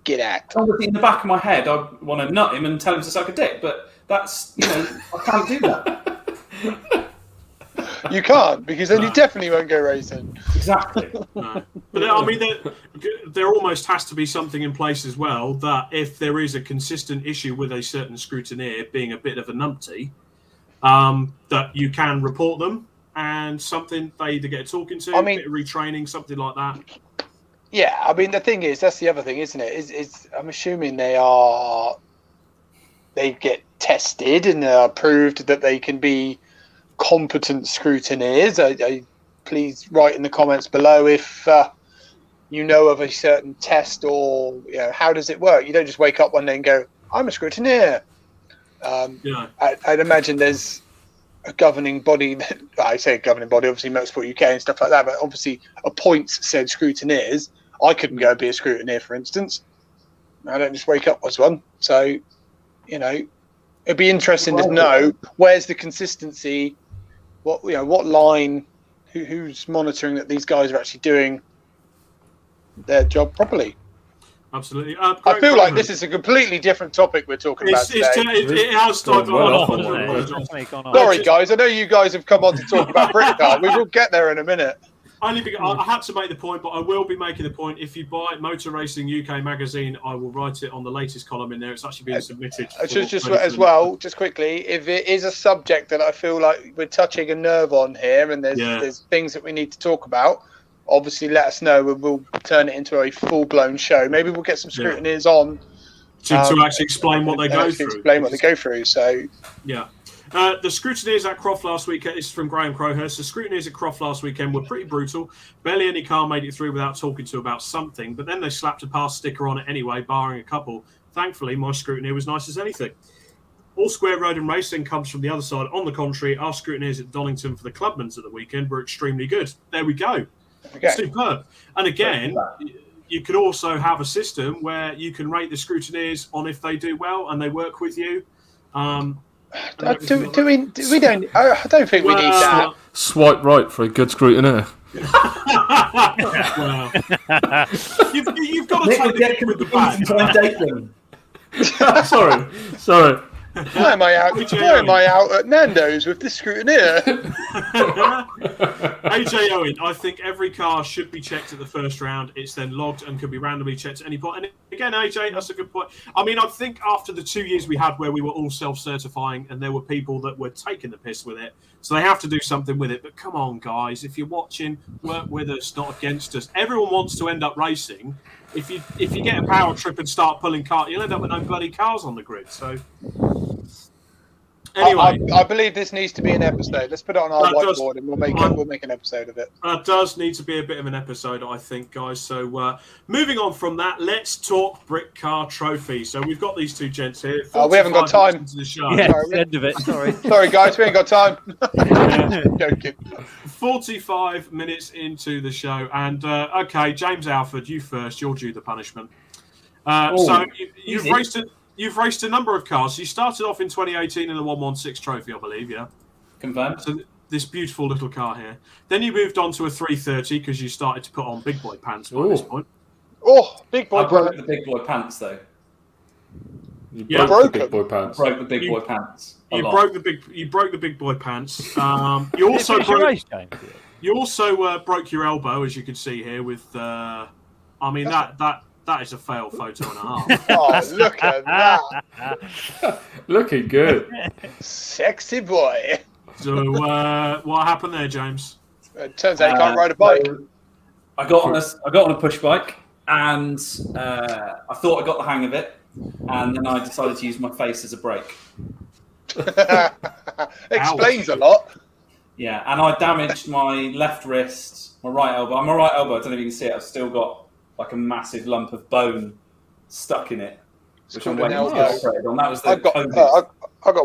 get out. Obviously, in the back of my head, I want to nut him and tell him to suck a dick, but that's, I can't do that. You can't, because then you definitely won't go racing. Exactly. No. But I mean, there almost has to be something in place as well that if there is a consistent issue with a certain scrutineer being a bit of a numpty, that you can report them and something they either get a talking to, a bit of retraining, something like that. Yeah, I mean, the thing is, that's the other thing, isn't it? Is I'm assuming they get tested and are proved that they can be competent scrutineers. Please write in the comments below if you know of a certain test or how does it work. You don't just wake up one day and go, I'm a scrutineer. I'd imagine there's a governing body that, I say a governing body, obviously Motorsport UK and stuff like that, but obviously appoints said scrutineers. I couldn't go and be a scrutineer, for instance. I don't just wake up as one. So, it'd be interesting to know where's the consistency, what line, who's monitoring that these guys are actually doing their job properly. Absolutely. I feel like this is a completely different topic we're talking about today. It has Gone gone well off. off, Gone off. Sorry, guys. I know you guys have come on to talk about Britcar. We will get there in a minute. Only because I had to make the point, but I will be making the point. If you buy Motor Racing UK magazine, I will write it on the latest column in there. It's actually being submitted. Just as well, just quickly, if it is a subject that I feel like we're touching a nerve on here, and there's things that we need to talk about, obviously let us know, and we'll turn it into a full-blown show. Maybe we'll get some scrutineers on to actually explain what they go through. Explain what they go through. So yeah. The Scrutineers at Croft last weekend, this is from Graham Crowhurst. The Scrutineers at Croft last weekend were pretty brutal. Barely any car made it through without talking to about something, but then they slapped a pass sticker on it anyway, barring a couple. Thankfully, my Scrutineer was nice as anything. All square road and racing comes from the other side. On the contrary, our Scrutineers at Donington for the Clubmans at the weekend were extremely good. There we go. Okay. Superb. And again, you could also have a system where you can rate the Scrutineers on if they do well and they work with you. We don't. I don't think we need that. Swipe right for a good scrutineer. Well, you've got to take the with the bad. Sorry. Why am I out at Nando's with the Scrutineer? AJ Owen, I think every car should be checked at the first round. It's then logged and can be randomly checked at any point. And again, AJ, that's a good point. I mean, I think after the 2 years we had where we were all self-certifying and there were people that were taking the piss with it, so they have to do something with it. But come on, guys, if you're watching, work with us, not against us. Everyone wants to end up racing. If you get a power trip and start pulling cars, you'll end up with no bloody cars on the grid. So. Anyway, I believe this needs to be an episode. Let's put it on our whiteboard and we'll make an episode of it. That does need to be a bit of an episode, I think, guys. So moving on from that, let's talk Britcar Trophy. So we've got these two gents here. We haven't got time. Into the show. Yeah, the end of it. Sorry. Sorry, guys, we ain't got time. Joking. 45 minutes into the show. And, okay, James Alford, you first. You'll do the punishment. So you've raced a number of cars. You started off in 2018 in the 116 Trophy, I believe, yeah? Confirmed. So this beautiful little car here. Then you moved on to a 330 because you started to put on big boy pants by this point. Oh, big boy I broke the big boy pants, though. You broke the big boy pants. Broke the big boy pants. You broke the big boy pants. You also broke your elbow, as you can see here. With I mean that is a fail photo and a half. Oh, look at that! Looking good. Sexy boy. So what happened there, James? It turns out you can't ride a bike. I got on a push bike, and I thought I got the hang of it, and then I decided to use my face as a brake. Explains a lot. Yeah, and I damaged my left wrist, my right elbow. My right elbow, I don't know if you can see it, I've still got like a massive lump of bone stuck in it, which I'm waiting to get operated on. That was the I got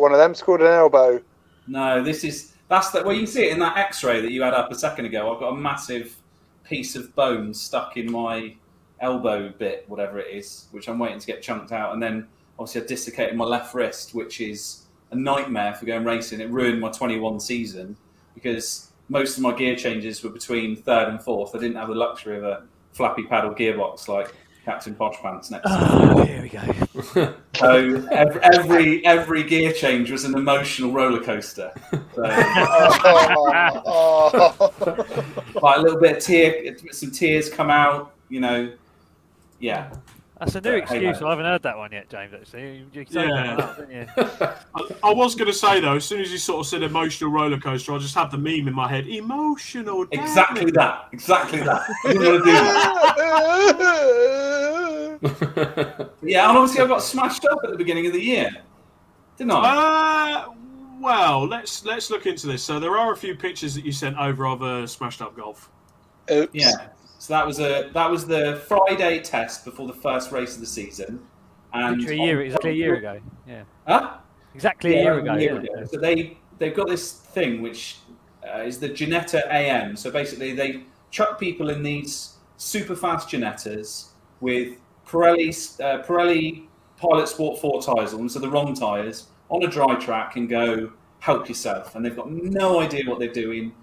one of them. It's called an elbow. No, well, you can see it in that X-ray that you had up a second ago. I've got a massive piece of bone stuck in my elbow bit, whatever it is, which I'm waiting to get chunked out. And then obviously I dislocated my left wrist, which is a nightmare for going racing. It ruined my 21 season because most of my gear changes were between third and fourth. I didn't have the luxury of a flappy paddle gearbox like Captain Posh Pants next to me. Here we go. So every gear change was an emotional roller coaster. So, like a little bit of tear, some tears come out, you know. Yeah. That's a new excuse. I haven't heard that one yet, James. Actually, I was going to say though, as soon as you sort of said emotional roller coaster, I just had the meme in my head. Emotional. Exactly that. I didn't want to do that. Yeah, and obviously I got smashed up at the beginning of the year, didn't I? Well, let's look into this. So there are a few pictures that you sent over of smashed up golf. Oops. Yeah. So that was the Friday test before the first race of the season, and exactly a year ago. Yeah. Huh? Exactly a year ago. So they've got this thing which is the Ginetta AM. So basically they chuck people in these super fast Ginettas with Pirelli Pilot Sport 4 tyres on, so the wrong tyres, on a dry track and go help yourself. And they've got no idea what they're doing.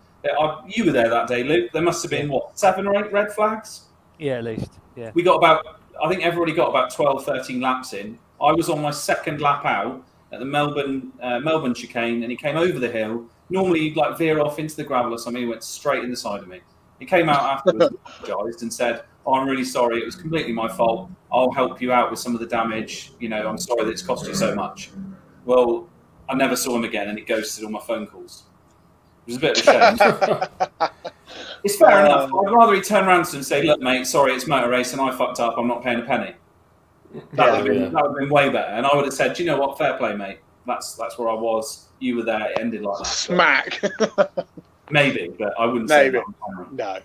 You were there that day, Luke. There must have been, 7 or 8 red flags? Yeah, at least. Yeah. We got about I think everybody got about 12, 13 laps in. I was on my second lap out at the Melbourne chicane, and he came over the hill. Normally, you'd like veer off into the gravel or something. He went straight in the side of me. He came out afterwards, apologised, and said, "Oh, I'm really sorry. It was completely my fault. I'll help you out with some of the damage. You know, I'm sorry that it's cost you so much." Well, I never saw him again, and he ghosted all my phone calls. It was a bit of a shame. It's fair enough. I'd rather he turn around to him and say, "Look, mate, sorry, it's motor race, and I fucked up. I'm not paying a penny." That would have been way better, and I would have said, "Do you know what? Fair play, mate. That's where I was. You were there. It ended like that." Smack. Maybe, but I wouldn't say that. No.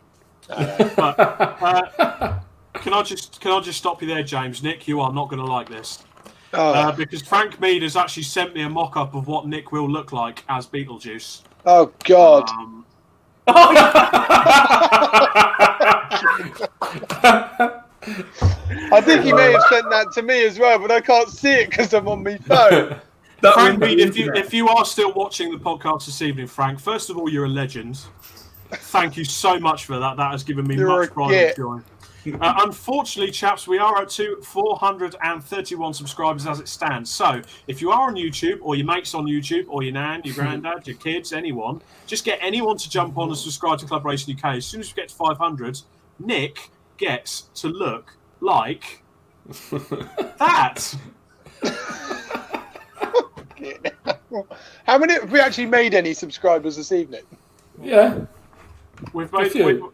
Can I just stop you there, James? Nick, you are not going to like this. Oh. Because Frank Mead has actually sent me a mock-up of what Nick will look like as Beetlejuice. Oh, God. I think he may have sent that to me as well, but I can't see it because I'm on my phone. Frank Mead, if you are still watching the podcast this evening, Frank, first of all, you're a legend. Thank you so much for that. That has given me much pride and joy. Unfortunately, chaps, we are up to 431 subscribers as it stands. So, if you are on YouTube, or your mates on YouTube, or your nan, your granddad, your kids, anyone, just get anyone to jump on and subscribe to Club Racing UK. As soon as we get to 500, Nick gets to look like that. How many have we actually made any subscribers this evening? Yeah. We've made two.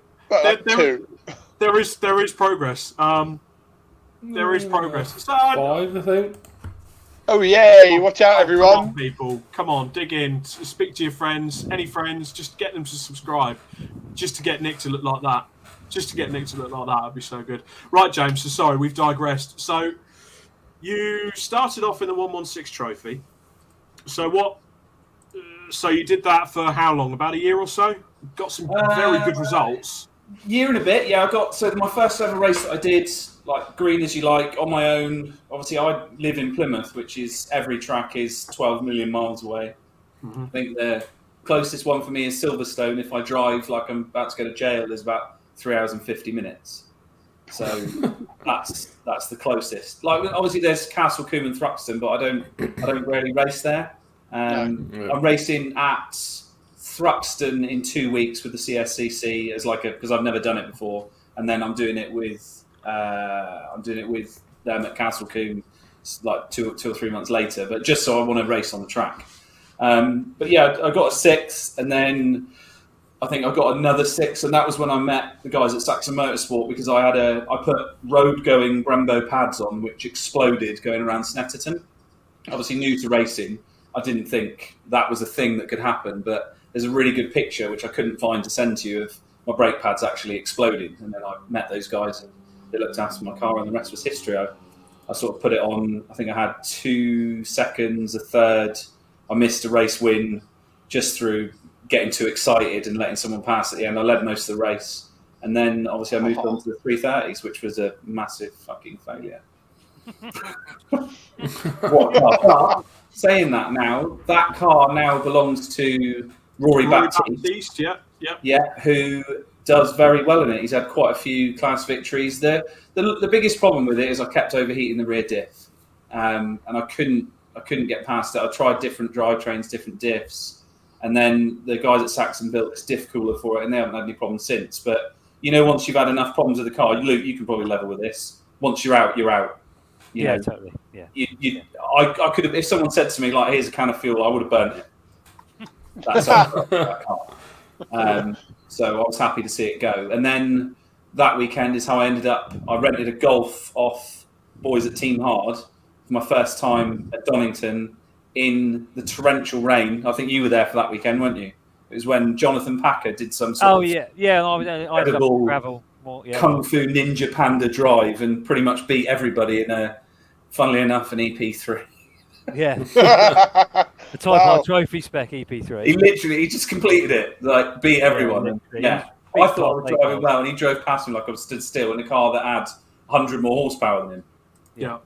There is progress. There is progress. So, 5, I think. Oh yeah! Watch out, everyone! Come on, people, come on, dig in, speak to your friends, any friends, just get them to subscribe, just to get Nick to look like that. Just to get Nick to look like that, would be so good. Right, James. So sorry, we've digressed. So you started off in the 116 trophy. So what? So you did that for how long? About a year or so. Got some very good results. Year and a bit, yeah. I got my first ever race that I did, like green as you like, on my own. Obviously, I live in Plymouth, which is every track is 12 million miles away. Mm-hmm. I think the closest one for me is Silverstone. If I drive like I'm about to go to jail, there's about 3 hours and 50 minutes. So that's the closest. Like obviously, there's Castle Combe and Thruxton, but I don't really race there. I'm racing at Thruxton in 2 weeks with the CSCC as because I've never done it before, and then I'm doing it with them at Castle Combe like 2 or 3 months later. But just so I want to race on the track. But yeah, I got a 6th, and then I think I got another 6th, and that was when I met the guys at Saxon Motorsport because I put road going Brembo pads on, which exploded going around Snetterton. Obviously new to racing, I didn't think that was a thing that could happen, but there's a really good picture, which I couldn't find to send to you, of my brake pads actually exploding. And then I met those guys and they looked after my car, and the rest was history. I sort of put it on. I think I had 2 seconds, a third. I missed a race win just through getting too excited and letting someone pass at the end. I led most of the race. And then obviously I moved on to the 330s, which was a massive fucking failure. Saying that now, that car now belongs to Rory Baptiste, who does very well in it. He's had quite a few class victories. The biggest problem with it is I kept overheating the rear diff, and I couldn't get past it. I tried different drivetrains, different diffs, and then the guys at Saxon built this diff cooler for it, and they haven't had any problems since. But once you've had enough problems with the car, Luke, you can probably level with this. Once you're out, you're out. Totally. Yeah. I could have, if someone said to me like, "Here's a can of fuel," I would have burnt it. That's that car. So I was happy to see it go. And then that weekend is how I ended up. I rented a Golf off boys at Team Hard for my first time at Donington in the torrential rain. I think you were there for that weekend, weren't you? It was when Jonathan Packer did some sort of I incredible gravel. Kung Fu Ninja Panda drive and pretty much beat everybody in funnily enough, an EP3. Yeah. The Type R Trophy spec EP3. He just completed it, like beat everyone. Yeah. I thought I was driving well, and he drove past me like I was stood still in a car that had 100 more horsepower than him. Yeah.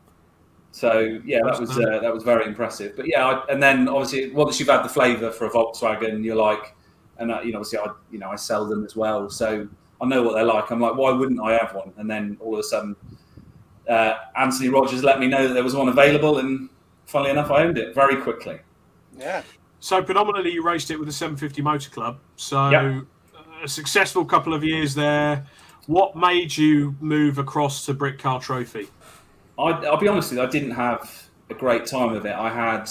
So that was very impressive. But yeah, and then obviously once you've had the flavour for a Volkswagen, you're like, and obviously I sell them as well, so I know what they're like. I'm like, why wouldn't I have one? And then all of a sudden, Anthony Rogers let me know that there was one available, and funnily enough, I owned it very quickly. Yeah. So predominantly you raced it with the 750 Motor Club. So Yep. a successful couple of years there. What made you move across to Britcar Trophy? I'll be honest with you, I didn't have a great time with it. I had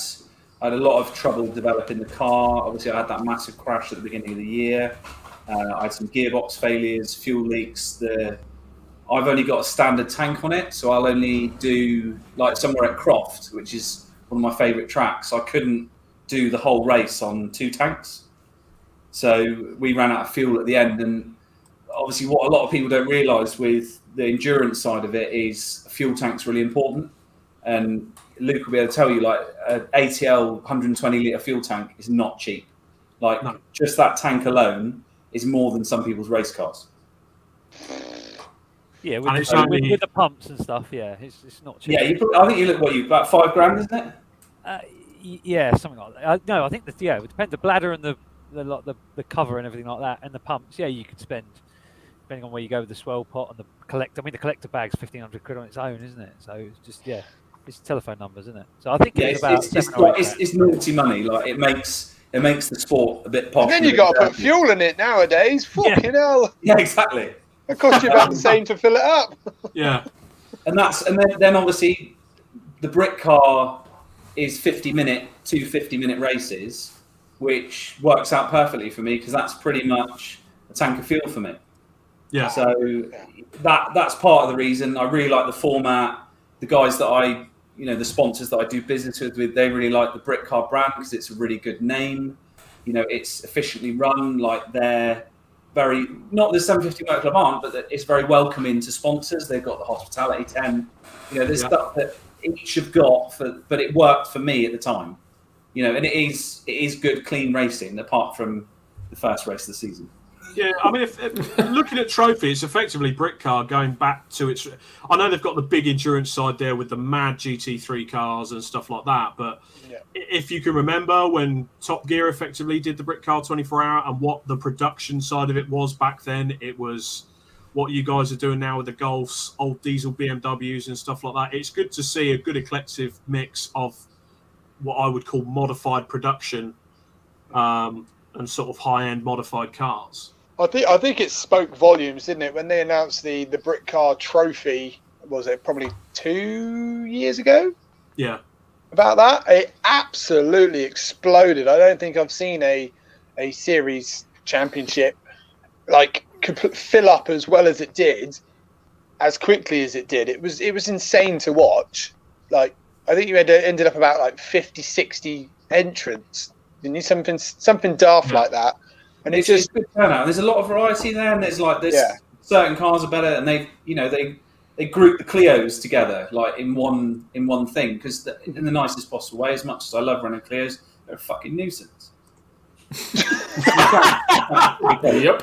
a lot of trouble developing the car. Obviously, I had that massive crash at the beginning of the year. I had some gearbox failures, fuel leaks. I've only got a standard tank on it, so I'll only do like somewhere at Croft, which is one of my favourite tracks. I couldn't do the whole race on 2 tanks. So we ran out of fuel at the end, and obviously what a lot of people don't realise with the endurance side of it is a fuel tank's really important. And Luke will be able to tell you, like, an ATL 120 litre fuel tank is not cheap. Like, just that tank alone is more than some people's race cars. Yeah, with the pumps and stuff, yeah, it's not cheap. Yeah, I think you look, about $5,000, isn't it? Yeah, something like that. No, I think that, it would depend. The bladder and the cover and everything like that, and the pumps, you could spend, depending on where you go with the swell pot and the collector. I mean, the collector bag's 1,500 quid on its own, isn't it? So it's just, it's telephone numbers, isn't it? So I think it's naughty money. Like, it makes the sport a bit posh. And then you got to put fuel in it nowadays. Fucking hell. Yeah, exactly. It costs you about the same to fill it up. Yeah. And then obviously the Britcar is 50-minute, 2 50-minute races, which works out perfectly for me because that's pretty much a tank of fuel for me. Yeah. So that's part of the reason. I really like the format. The guys that the sponsors that I do business with, they really like the Britcar brand because it's a really good name. It's efficiently run. Like, they're very, not the 750 Motor Club aren't, but it's very welcoming to sponsors. They've got the hospitality tent. There's stuff that each have got, but it worked for me at the time. And it is good, clean racing apart from the first race of the season. Yeah, I mean, if looking at Trophy, it's effectively Britcar going back to its. I know they've got the big endurance side there with the mad GT3 cars and stuff like that, but if you can remember when Top Gear effectively did the Britcar 24-hour and what the production side of it was back then, it was what you guys are doing now with the Golfs, old diesel BMWs and stuff like that. It's good to see a good eclectic mix of what I would call modified production and sort of high-end modified cars. I think it spoke volumes, didn't it, when they announced the Britcar Trophy? Was it probably 2 years ago? Yeah. About that, it absolutely exploded. I don't think I've seen a series championship fill up as well as it did, as quickly as it did. It was insane to watch. Like, I think you ended up about 50, 60 entrants. You need something daft like that. And it's just good turnout. There's a lot of variety there, and there's certain cars are better, and they group the Clios together in one thing because in the nicest possible way. As much as I love running Clios, they're a fucking nuisance. Yep.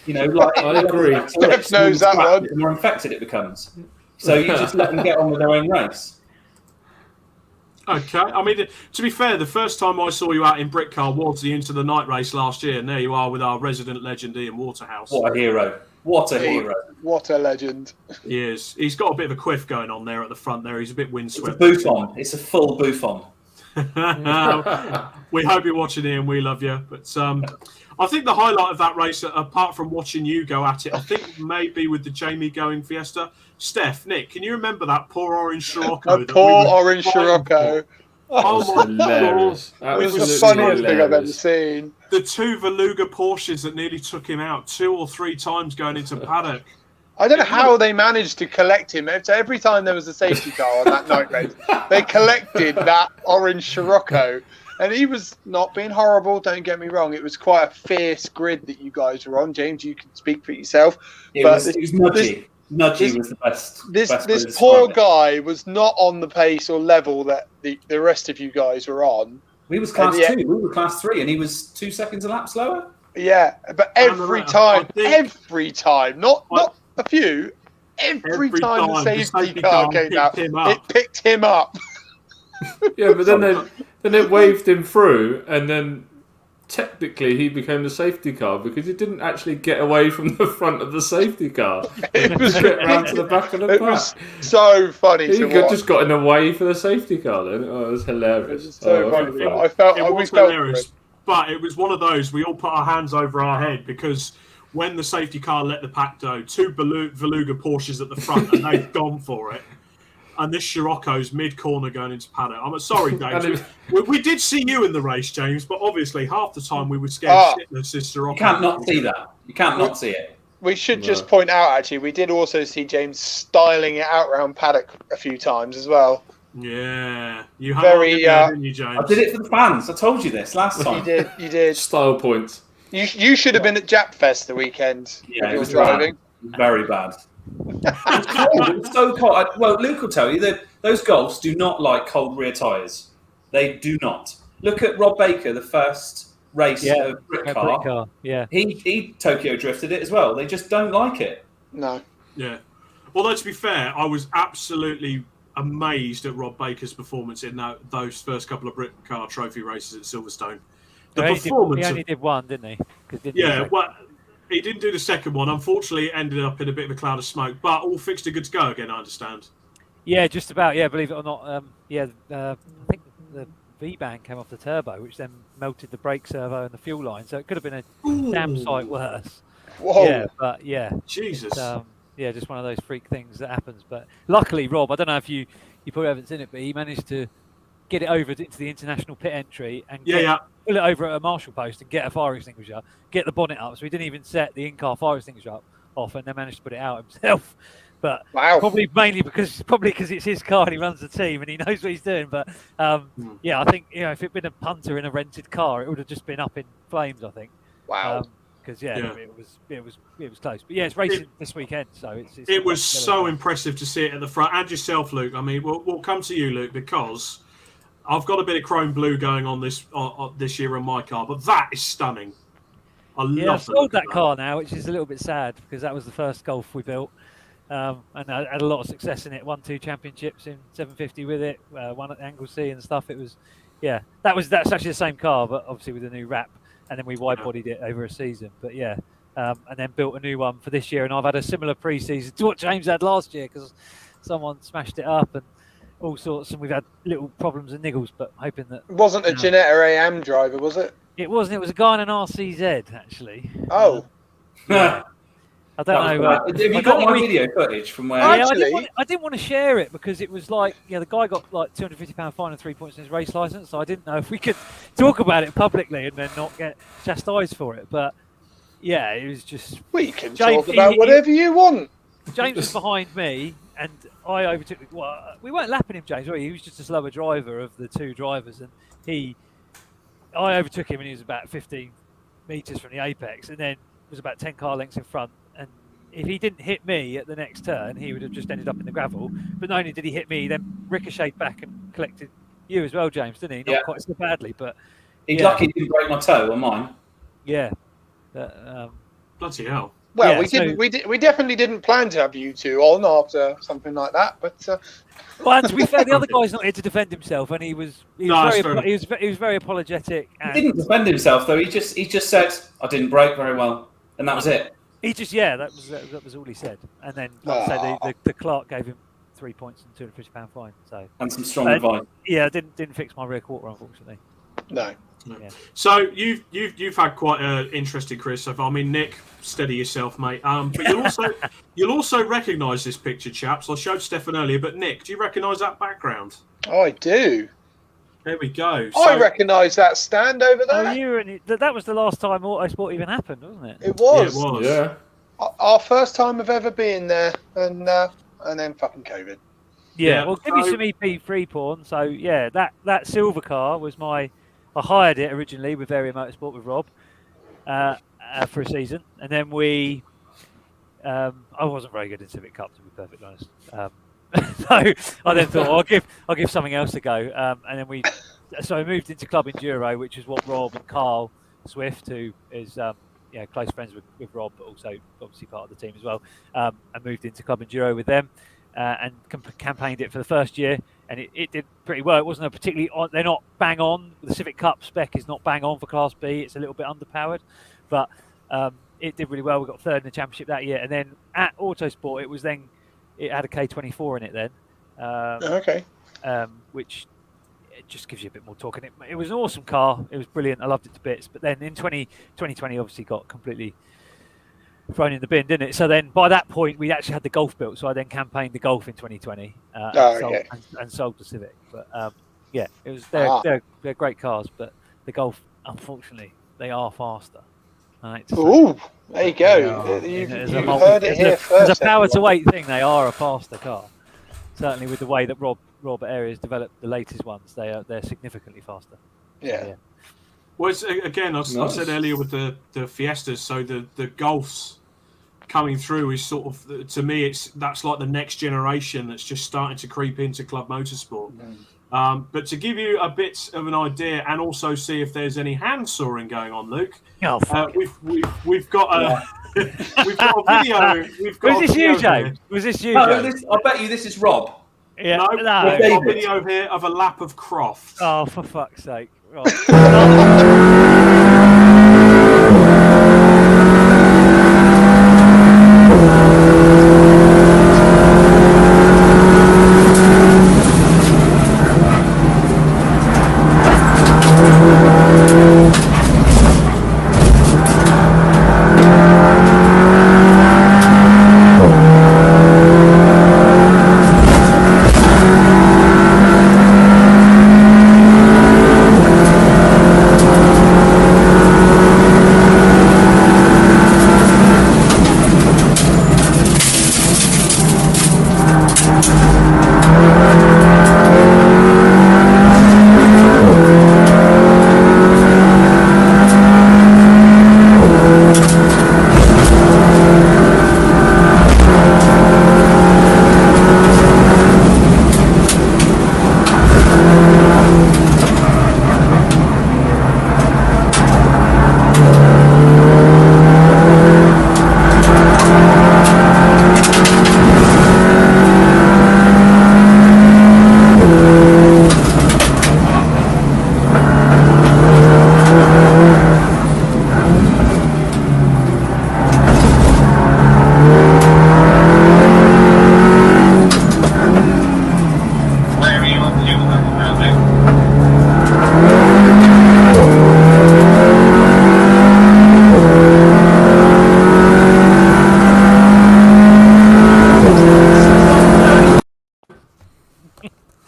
I agree. Stef knows that one. The more infected it becomes. So you just let them get on with their own race. Okay. I mean, to be fair, the first time I saw you out in Britcar was the Into the Night race last year, and there you are with our resident legend Ian Waterhouse. What a hero. What a hero. What a legend. He is. He's got a bit of a quiff going on there at the front there. He's a bit windswept. It's a Buffon. It's a full Buffon. We hope you're watching, Ian. We love you. But I think the highlight of that race, apart from watching you go at it, I think maybe with the Jamie going Fiesta. Steph, Nick, can you remember that poor orange Scirocco? Orange Scirocco. Oh my God. It was the funniest thing I've ever seen. The 2 Veluga Porsches that nearly took him out 2 or 3 times going into paddock. I don't know how they managed to collect him. Every time there was a safety car on that night race, they collected that orange Scirocco. And he was not being horrible, don't get me wrong. It was quite a fierce grid that you guys were on. James, you can speak for yourself. It was nudgy. Nudgy was the best. This poor guy was not on the pace or level that the rest of you guys were on. We was class 2, we were class 3, and he was 2 seconds a lap slower. Yeah, but every time, not a few, every time the safety car came out, it picked him up. Yeah, but then they waved him through, and then technically he became the safety car because he didn't actually get away from the front of the safety car. It was Get round to the back of the It pack. was so funny He to could watch. just got in the way for the safety car then. Oh, it was hilarious. It was so I funny. felt I felt It I was felt hilarious, but it was one of those we all put our hands over our head because when the safety car let the pack go, two Beluga Porsches at the front and they've gone for it. And this Scirocco's mid-corner going into paddock. I'm sorry, James. we did see you in the race, James, but obviously half the time we were scared shitless this Scirocco. You can't not see that. You can't not see it. We should just point out, actually, we did also see James styling it out around paddock a few times as well. Yeah, you Very, didn't you, James? I did it for the fans. I told you this last time. You did. Style points. You should have been at Japfest the weekend. Yeah, if it you were was driving. bad. Very bad. It's cold. It was so cold. Well, Luke will tell you that those Golfs do not like cold rear tyres. They do not. Look at Rob Baker, the first race of Britcar. Yeah. He Tokyo drifted it as well. They just don't like it. No. Yeah. Although, to be fair, I was absolutely amazed at Rob Baker's performance in those first couple of Britcar Trophy races at Silverstone. He only did one, didn't he? He didn't do the second one. Unfortunately, it ended up in a bit of a cloud of smoke, but all fixed and good to go again, I understand. Yeah, just about. Yeah, believe it or not. I think the V-band came off the turbo, which then melted the brake servo and the fuel line. So it could have been a damn sight worse. Whoa. Oh. Yeah, but Jesus. Just one of those freak things that happens. But luckily, Rob, I don't know if you probably haven't seen it, but he managed to get it over into the international pit entry and pull it over at a marshal post and get a fire extinguisher, get the bonnet up. So he didn't even set the in-car fire extinguisher off, and then managed to put it out himself. But probably mainly because it's his car and he runs the team and he knows what he's doing. But I think if it'd been a punter in a rented car, it would have just been up in flames. I think. Wow. Because it was close. But yeah, it's racing this weekend, so it was so impressive to see it at the front. And yourself, Luke. I mean, we'll come to you, Luke, because I've got a bit of chrome blue going on this year on my car, but that is stunning. I've sold that car now, which is a little bit sad because that was the first Golf we built, and I had a lot of success in it. Won 2 championships in 750 with it, one at Anglesey and stuff. It was, that's actually the same car, but obviously with a new wrap, and then we wide-bodied it over a season. But and then built a new one for this year, and I've had a similar pre-season to what James had last year because someone smashed it up and all sorts, and we've had little problems and niggles, but hoping that... It wasn't a Ginetta AM driver, was it? It wasn't. It was a guy in an RCZ, actually. Oh. I don't know. Have you got my video footage from where... I didn't want to share it because it was like, the guy got like £250 fine and 3 points in his race licence, so I didn't know if we could talk about it publicly and then not get chastised for it. But yeah, it was just... We can talk about whatever you want. James was behind me and I overtook... Well, we weren't lapping him, James, were we? He was just a slower driver of the two drivers, and I overtook him and he was about 15 metres from the apex, and then was about 10 car lengths in front. And if he didn't hit me at the next turn, he would have just ended up in the gravel. But not only did he hit me, he then ricocheted back and collected you as well, James, didn't he? Not quite so badly, but... He's lucky he didn't break my toe on mine. Yeah. Bloody hell. Well, we definitely didn't plan to have you two on after something like that, but... Well, and to be fair, the other guy's not here to defend himself, and he was very apologetic. And he didn't defend himself though. He just said, "I didn't brake very well," and that was it. He just that was all he said. And then, like I say, the clerk gave him 3 points and £250 fine. So and some strong advice. Yeah, didn't fix my rear quarter, unfortunately. No. Yeah. So you've had quite an interesting career so far. I mean, Nick, steady yourself, mate. But you'll also recognise this picture, chaps. I showed Stefan earlier, but Nick, do you recognise that background? Oh, I do. There we go. I recognise that stand over there. Oh, that was the last time Autosport even happened, wasn't it? It was. Yeah, it was. Yeah. Our first time of ever being there, and then fucking COVID. Yeah. Well, give you some EP3 porn. So yeah, that silver car was I hired it originally with Area Motorsport with Rob for a season, and then I wasn't very good in Civic Cup, to be perfectly honest. So I then thought I'll give something else a go, and then I moved into Club Enduro, which is what Rob and Carl Swift, who is close friends with Rob, but also obviously part of the team as well, and moved into Club Enduro with them. And campaigned it for the first year, and it did pretty well. It wasn't a particularly they're not bang on. The Civic Cup spec is not bang on for Class B. It's a little bit underpowered, but it did really well. We got third in the championship that year, and then at Autosport it had a K24 in it then. Okay. Which it just gives you a bit more talk. And it was an awesome car. It was brilliant. I loved it to bits. But then in 2020, obviously got completely thrown in the bin, didn't it? So then by that point, we actually had the Golf built. So I then campaigned the Golf in 2020 and sold the Civic. But yeah, it was they're great cars. But the Golf, unfortunately, they are faster. Ooh, there you go. You've heard it here first. As a power to weight thing, they are a faster car. Certainly with the way that Robert Areas developed the latest ones, they're significantly faster. Yeah. Well, again, I said earlier with the Fiestas, so the Golfs coming through is sort of, to me, that's like the next generation that's just starting to creep into club motorsport. But to give you a bit of an idea and also see if there's any hand sawing going on, Luke, we've got a we've got a video. Was this you, James? Was this you? No, I bet you this is Rob. Yeah, no. We've got a video here of a lap of Croft. Oh, for fuck's sake! Right.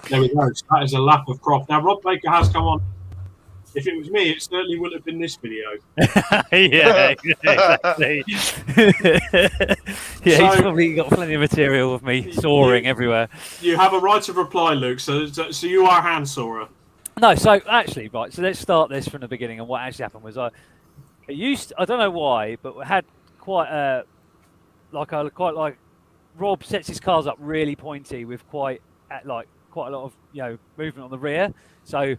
There we go. So that is a lap of Croft. Now, Rob Baker has come on. If it was me, it certainly wouldn't have been this video. Yeah, exactly. He's probably got plenty of material of me soaring everywhere. You have a right of reply, Luke. So you are a hand sawyer. No, so actually, right. So let's start this from the beginning. And what actually happened was I don't know why, but we had quite Rob sets his cars up really pointy with quite a lot of movement on the rear. So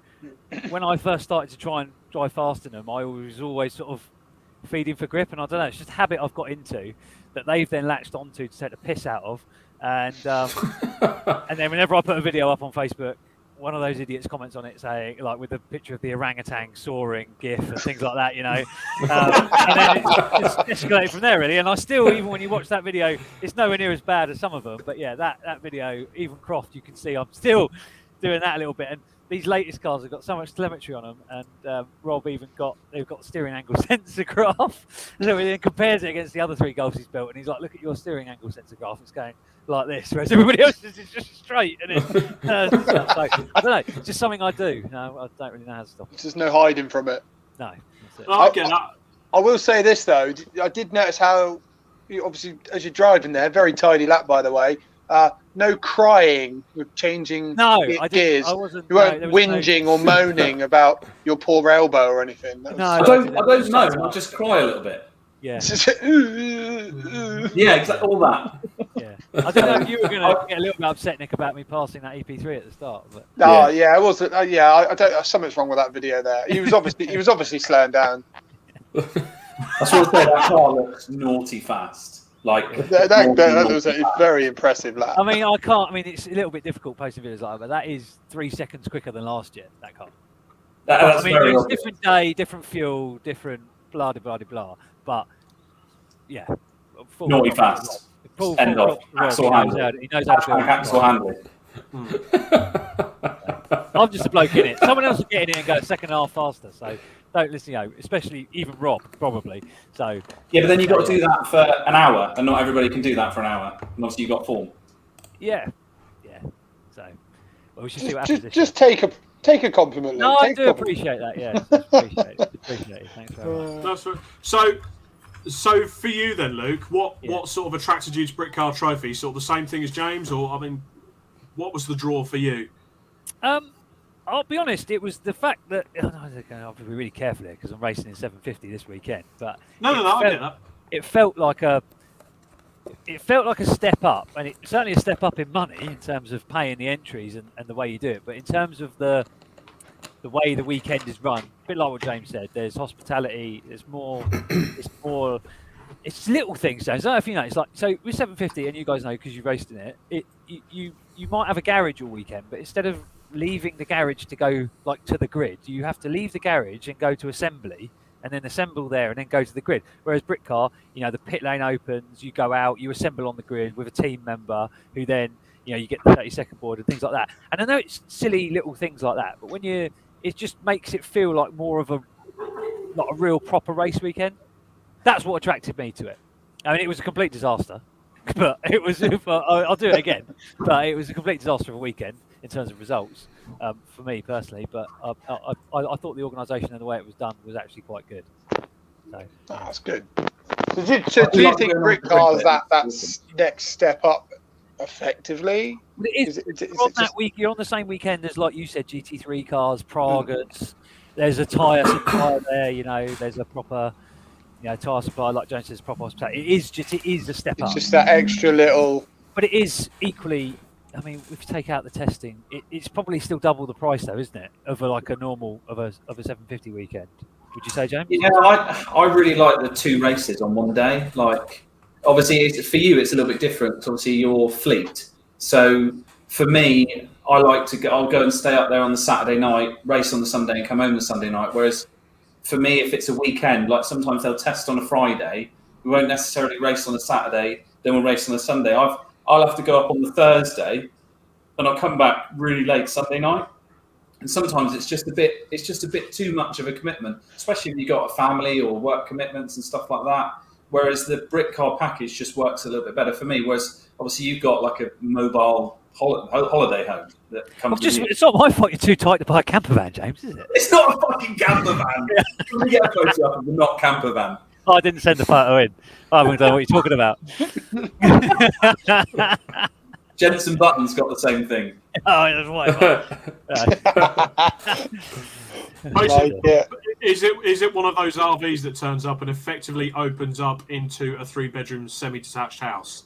when I first started to try and drive fast in them, I was always sort of feeding for grip, and I don't know, it's just a habit I've got into that they've then latched onto to take the piss out of. And and then whenever I put a video up on Facebook, one of those idiots comments on it saying, like, with a picture of the orangutan soaring gif and things like that, and then it's escalated from there, really. And I still, even when you watch that video, it's nowhere near as bad as some of them. But yeah, that video, even Croft, you can see I'm still doing that a little bit. And these latest cars have got so much telemetry on them, and Rob they've got steering angle sensor graph. So he then compares it against the other three Golfs he's built, and he's like, look at your steering angle sensor graph, it's going like this, whereas everybody else is just straight. And I don't know, it's just something I do. No, I don't really know how to stop it. There's no hiding from it. No, that's it. I will say this though, I did notice how, obviously, as you're driving there, very tidy lap by the way, no crying with changing gears. You weren't whinging or moaning about your poor elbow or anything. I don't know. I'll just cry a little bit. Yeah. Yeah, exactly. All that. Yeah. I don't know if you were going to get a little bit upset, Nick, about me passing that EP3 at the start. But... it wasn't. I don't. Something's wrong with that video there. He was obviously slowing down. That's what I say. That car looks naughty fast. Like That was a very impressive lap. I mean, I can't. I mean, it's a little bit difficult posting videos like that, but that is 3 seconds quicker than last year. That car. That's I mean, very it's obvious. different day, different fuel, different blah blah blah blah. But yeah, Naughty fast. End off. Axel Handley. He knows how to build. Axel Handley. I'm just a bloke in it. Someone else will get in it and go second half faster. So don't listen, especially even Rob probably. So yeah, but then you've got to do that for an hour, and not everybody can do that for an hour. And obviously you've got form. Yeah. So well, we should see what happens. Just take a compliment. No, Luke. I do appreciate that. Yeah, appreciate it. Thanks very much. That's right. So for you then, Luke, what sort of attracted you to Britcar Trophy? Sort of the same thing as James, or I mean, what was the draw for you? I'll be honest. It was the fact that I have to be really careful here because I'm racing in 750 this weekend. But No, I get that. It felt like a step up, and it's certainly a step up in money in terms of paying the entries and the way you do it. But in terms of the way the weekend is run, a bit like what James said, there's hospitality. There's more. It's little things, James. I don't know if you know. It's like so with 750, and you guys know because you raced in it. You might have a garage all weekend, but instead of leaving the garage to go like to the grid, you have to leave the garage and go to assembly and then assemble there and then go to the grid. Whereas Britcar, the pit lane opens, you go out, you assemble on the grid with a team member who then, you get the 30-second board and things like that. And I know it's silly little things like that, but it just makes it feel like more of a real proper race weekend. That's what attracted me to it. I mean, it was a complete disaster, but it was. I'll do it again. But it was a complete disaster of a weekend in terms of results for me personally. But I thought the organisation and the way it was done was actually quite good. So that's good. So do you think Britcar's that next step up effectively? It is. On that week, you're on the same weekend as, like you said, GT3 cars, Pragas. There's a tyre supplier there. There's a proper. Tyre supply, like James says, proper hospitality. It is a step up. It's just that extra little. But it is equally. I mean, if you take out the testing, it's probably still double the price, though, isn't it? Of a normal of a 750 weekend. Would you say, James? Yeah, I really like the 2 races on one day. Like, obviously, for you, it's a little bit different. Obviously, your fleet. So for me, I'll go and stay up there on the Saturday night, race on the Sunday, and come home the Sunday night. Whereas for me, if it's a weekend, like sometimes they'll test on a Friday, we won't necessarily race on a Saturday, then we'll race on a Sunday. I'll have to go up on the Thursday, and I'll come back really late Sunday night. And sometimes it's just a bit too much of a commitment, especially if you've got a family or work commitments and stuff like that. Whereas the Britcar package just works a little bit better for me. Whereas obviously you've got like a mobile holiday home that comes with you. It's not my fault you're too tight to buy a camper van, James, is it? It's not a fucking camper van. Can we get a photo up of the not camper van? Oh, I didn't send the photo in. I haven't done what you're talking about. Jensen Button's got the same thing. Oh, that's right. Is it one of those RVs that turns up and effectively opens up into a 3-bedroom semi-detached house?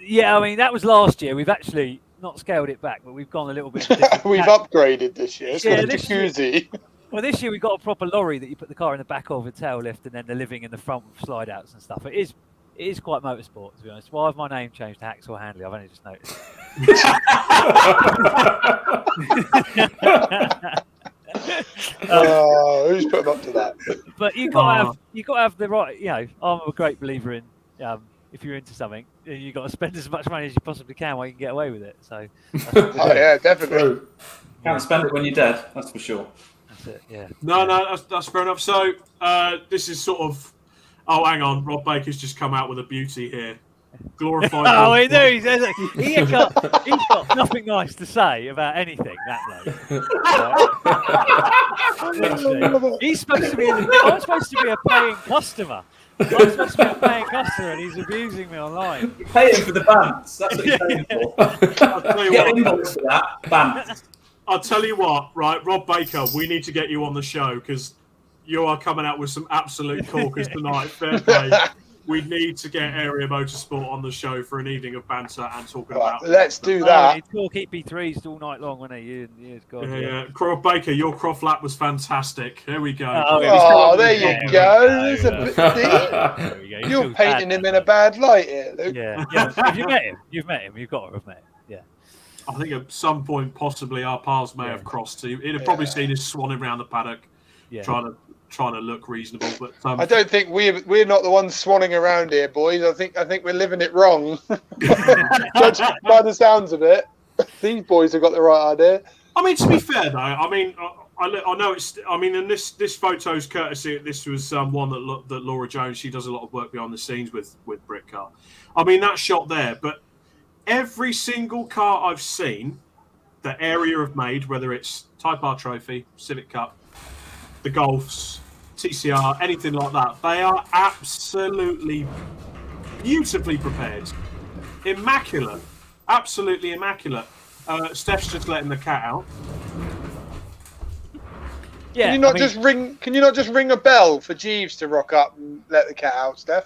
Yeah, I mean, that was last year. We've actually not scaled it back, but we've gone a little bit different. We've upgraded this year. It's got a jacuzzi. Well, this year we've got a proper lorry that you put the car in the back of, a tail lift, and then the living in the front with slide outs and stuff. It is quite motorsport, to be honest. Why have my name changed to Axel Handley? I've only just noticed. Who's put him up to that? But you got to have the right. I'm a great believer in if you're into something, you've got to spend as much money as you possibly can while you can get away with it. So, yeah, definitely. Can't spend it when you're dead. That's for sure. That's it. Yeah. No, that's fair enough. So this is sort of. Oh, hang on. Rob Baker's just come out with a beauty here. Glorified. Oh, he knows. He's got nothing nice to say about anything. That bloke. He's supposed to be. I'm supposed to be a paying customer. I'm supposed to be a paying customer, and he's abusing me online. You're paying for the bants. That's what you're paying for. I'll tell you Get what. an invoice for that. Bants. I'll tell you what. Right, Rob Baker, we need to get you on the show because you are coming out with some absolute corkers tonight. Fair play. We need to get Area Motorsport on the show for an evening of banter and talking about. Let's do that. He'd talk EP3s all night long, wouldn't he? Yeah. Rob Baker, your Croft lap was fantastic. There we go. Oh, there you go. There's a bit There we go. Yeah, he You're feels painting bad him in now. a bad light here, Luke. Yeah. If you met him, you've met him. You've got to have met him. Yeah. I think at some point, possibly, our paths may have crossed. He'd have probably seen us swanning around the paddock, trying to look reasonable. But I don't think we're not the ones swanning around here, boys. I think we're living it wrong. Judge by the sounds of it, these boys have got the right idea. I mean, to be fair, though, I mean, I know it's. I mean, and this photo's courtesy. This was one that Laura Jones. She does a lot of work behind the scenes with Britcar. I mean, that shot there, but every single car I've seen that Area have made, whether it's Type R Trophy, Civic Cup, the Golfs, TCR, anything like that, they are absolutely beautifully prepared, immaculate, absolutely immaculate. Stef's just letting the cat out. Yeah. Can you not just ring a bell for Jeeves to rock up and let the cat out, Stef?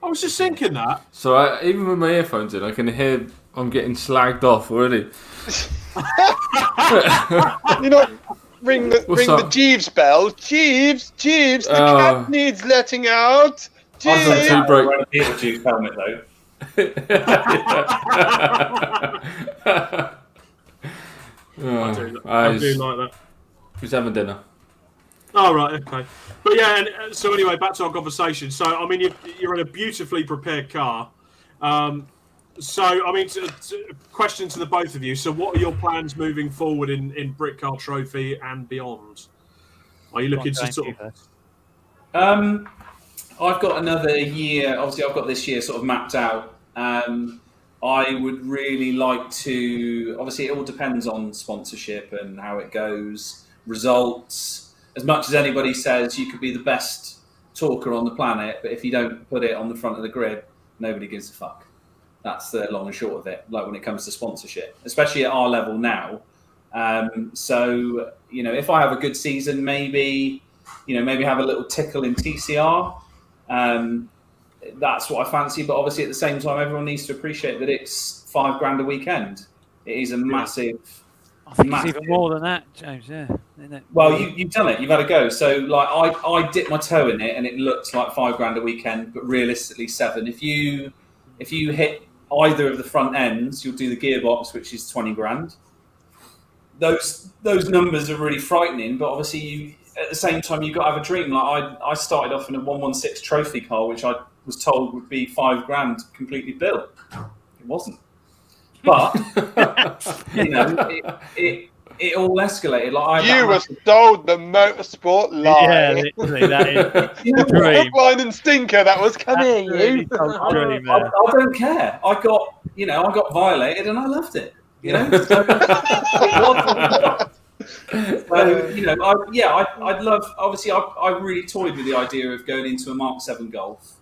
I was just thinking that. So even with my earphones in, I can hear I'm getting slagged off already. You know, ring the Jeeves bell. Jeeves, the cat needs letting out. Jeeves. I was wearing a Beetlejuice helmet though. I do like that. Who's having dinner? Oh, right, okay. But yeah, and so anyway, back to our conversation. So, I mean, you're in a beautifully prepared car. So, I mean, question to the both of you. So, what are your plans moving forward in Brickcar Trophy and beyond? Are you looking to sort of... I've got another year. Obviously, I've got this year sort of mapped out. I would really like to... Obviously, it all depends on sponsorship and how it goes, results. As much as anybody says you could be the best talker on the planet, but if you don't put it on the front of the grid, nobody gives a fuck. That's the long and short of it, like when it comes to sponsorship, especially at our level now. So, you know, if I have a good season, maybe have a little tickle in TCR. That's what I fancy. But obviously at the same time, everyone needs to appreciate that it's $5,000 a weekend. It is a massive... I think it's even more than that, James. Yeah. Isn't it? Well, you've done it. You've had a go. So, like, I dipped my toe in it, and it looked like $5,000 a weekend, but realistically $7,000. If you hit either of the front ends, you'll do the gearbox, which is $20,000. Those numbers are really frightening, but obviously, at the same time, you've got to have a dream. Like I started off in a 116 trophy car, which I was told would be $5,000 completely built. It wasn't. But you know, it all escalated. Like you were sold the motorsport lie. Yeah, literally, that is the dream. Hook, line and stinker. That was come here, you. I don't care. I got violated, and I loved it. You know. So, you know, I'd love. Obviously, I really toyed with the idea of going into a Mark 7 Golf.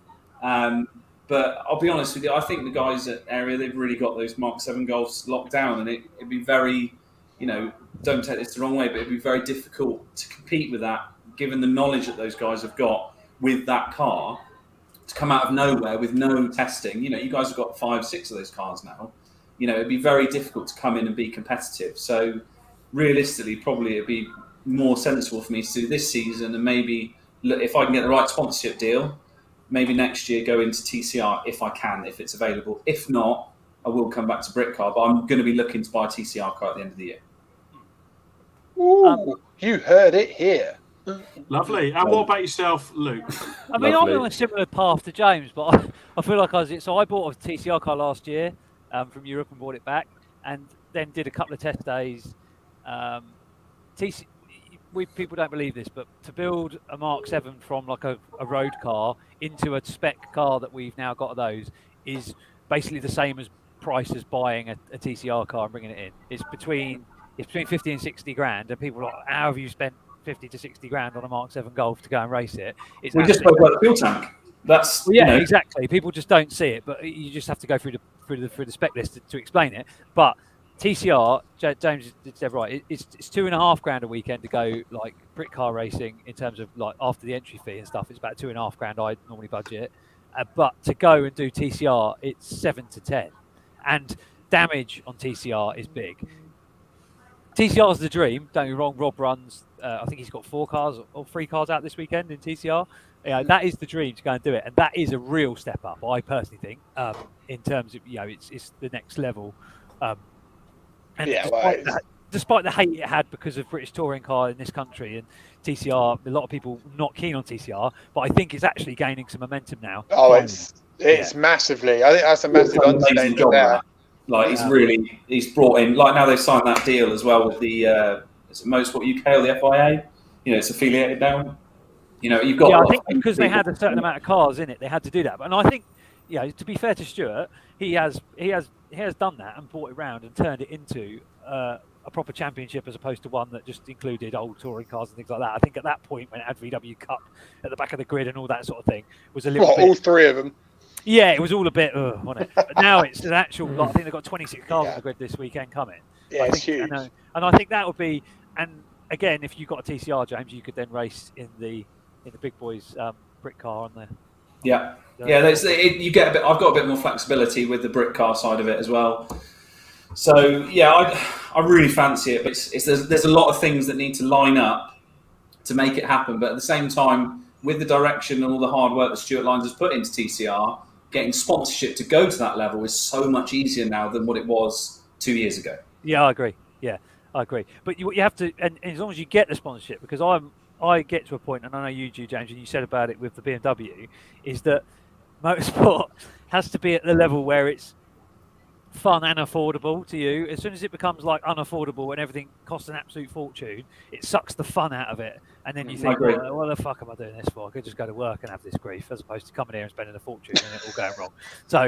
But I'll be honest with you, I think the guys at Area, they've really got those Mark 7 Golfs locked down, and it'd be very, you know, don't take this the wrong way, but it'd be very difficult to compete with that, given the knowledge that those guys have got with that car, to come out of nowhere with no testing. You know, you guys have got 5, 6 of those cars now. You know, it'd be very difficult to come in and be competitive. So realistically, probably it'd be more sensible for me to do this season, and maybe if I can get the right sponsorship deal, maybe next year go into TCR if I can, if it's available. If not, I will come back to Britcar, but I'm going to be looking to buy a TCR car at the end of the year. Ooh, you heard it here. Lovely. And what about yourself, Luke? I mean, I'm on a similar path to James, but I feel like I bought a TCR car last year from Europe and bought it back, and then did a couple of test days. People don't believe this, but to build a Mark 7 from like a road car into a spec car that we've now got of those is basically the same as price as buying a TCR car and bringing it in. It's between 50 and 60 grand, and people are like, how have you spent 50 to 60 grand on a Mark 7 Golf to go and race it? We just spoke about the fuel tank. That's exactly. People just don't see it, but you just have to go through the spec list to explain it. But TCR, James is dead right. It's $2,500 a weekend to go like Britcar racing in terms of like after the entry fee and stuff. It's about $2,500 I normally budget, but to go and do TCR, it's 7 to 10, and damage on TCR is big. TCR's the dream. Don't get me wrong. Rob runs. I think he's got 4 cars or 3 cars out this weekend in TCR. That is the dream to go and do it, and that is a real step up. I personally think, in terms of it's the next level. And despite the hate it had because of British touring car in this country and TCR, a lot of people not keen on TCR, but I think it's actually gaining some momentum now. Oh, it's massively. I think that's a massive understatement there. Like he's brought in, like now they've signed that deal as well with the is it Motorsport UK or the FIA? It's affiliated now. You've got. Yeah, I think because they had a certain amount of cars in it, they had to do that. And I think, to be fair to Stuart, he has done that and brought it round and turned it into a proper championship as opposed to one that just included old touring cars and things like that. I think at that point when it had VW Cup at the back of the grid and all that sort of thing was a little bit. All 3 of them. Yeah, it was all a bit, wasn't it? But now it's an actual. I think they've got 26 cars on the grid this weekend coming. Yeah, it's huge. And I think that would be. And again, if you got a TCR, James, you could then race in the big boys Britcar on there. Yeah. You get a bit. I've got a bit more flexibility with the Britcar side of it as well. So yeah, I really fancy it. But there's a lot of things that need to line up to make it happen. But at the same time, with the direction and all the hard work that Stuart Lyons has put into TCR, getting sponsorship to go to that level is so much easier now than what it was 2 years ago. Yeah, I agree. But you have to, and as long as you get the sponsorship, because I get to a point, and I know you do, James, and you said about it with the BMW, is that motorsport has to be at the level where it's fun and affordable to you. As soon as it becomes like unaffordable and everything costs an absolute fortune, it sucks the fun out of it. And then you think, what the fuck am I doing this for? I could just go to work and have this grief as opposed to coming here and spending a fortune and it all going wrong. So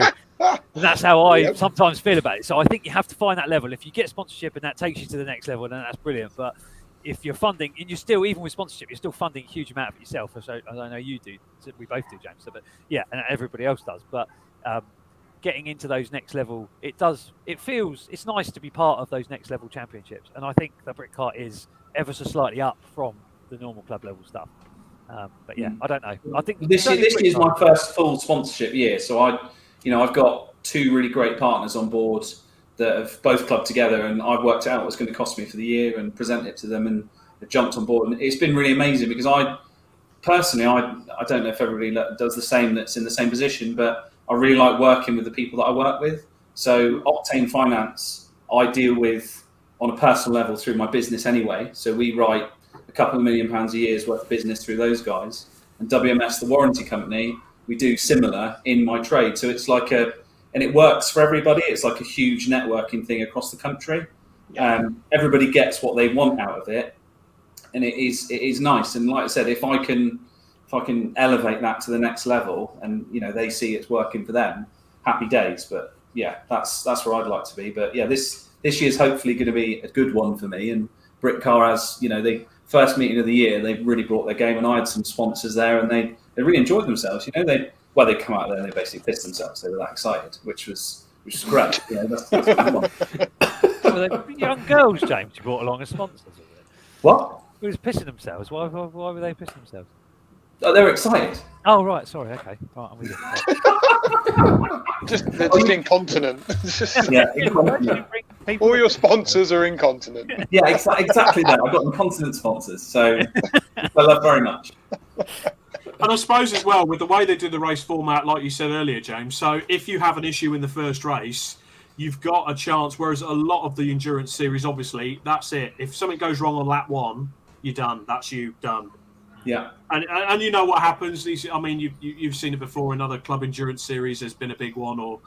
that's how I sometimes feel about it. So I think you have to find that level. If you get sponsorship and that takes you to the next level, then that's brilliant. But if you're funding, and you're still, even with sponsorship, you're still funding a huge amount of it yourself. So I know you do. We both do, James. But yeah, and everybody else does. But getting into those next level, it's nice to be part of those next level championships. And I think the Britcar is ever so slightly up from the normal club level stuff. But yeah, I don't know. I think this year is my first full sponsorship year. So I've got 2 really great partners on board that have both clubbed together, and I've worked out what's going to cost me for the year and present it to them, and they've jumped on board. And it's been really amazing because I don't know if everybody does the same that's in the same position, but I really like working with the people that I work with. So Octane Finance, I deal with on a personal level through my business anyway. So we write a couple of £1 million a year's worth of business through those guys. And WMS, the warranty company, we do similar in my trade. So it's like and it works for everybody. It's like a huge networking thing across the country. Everybody gets what they want out of it. And it is nice. And like I said, if I can elevate that to the next level and, they see it's working for them, happy days. But yeah, that's where I'd like to be. But yeah, this year's hopefully going to be a good one for me. And Britcar, as the first meeting of the year, they really brought their game, and I had some sponsors there, and they really enjoyed themselves. They come out there and they basically pissed themselves. They were that excited, which was great. That's fun. Well, they young girls, James, you brought along as sponsors. What? Who was pissing themselves? Why were they pissing themselves? Oh, they were excited. Oh, right. Sorry. Okay. Right, I'm with you. They're just incontinent. Yeah, incontinent. All your sponsors are incontinent. Yeah, exactly that. I've got incontinent sponsors, so I love very much. And I suppose as well, with the way they do the race format, like you said earlier, James, so if you have an issue in the first race, you've got a chance, whereas a lot of the endurance series, obviously, that's it. If something goes wrong on lap 1, you're done. That's you done. Yeah. And you know what happens. You've seen it before in other club endurance series. There's been a big one, or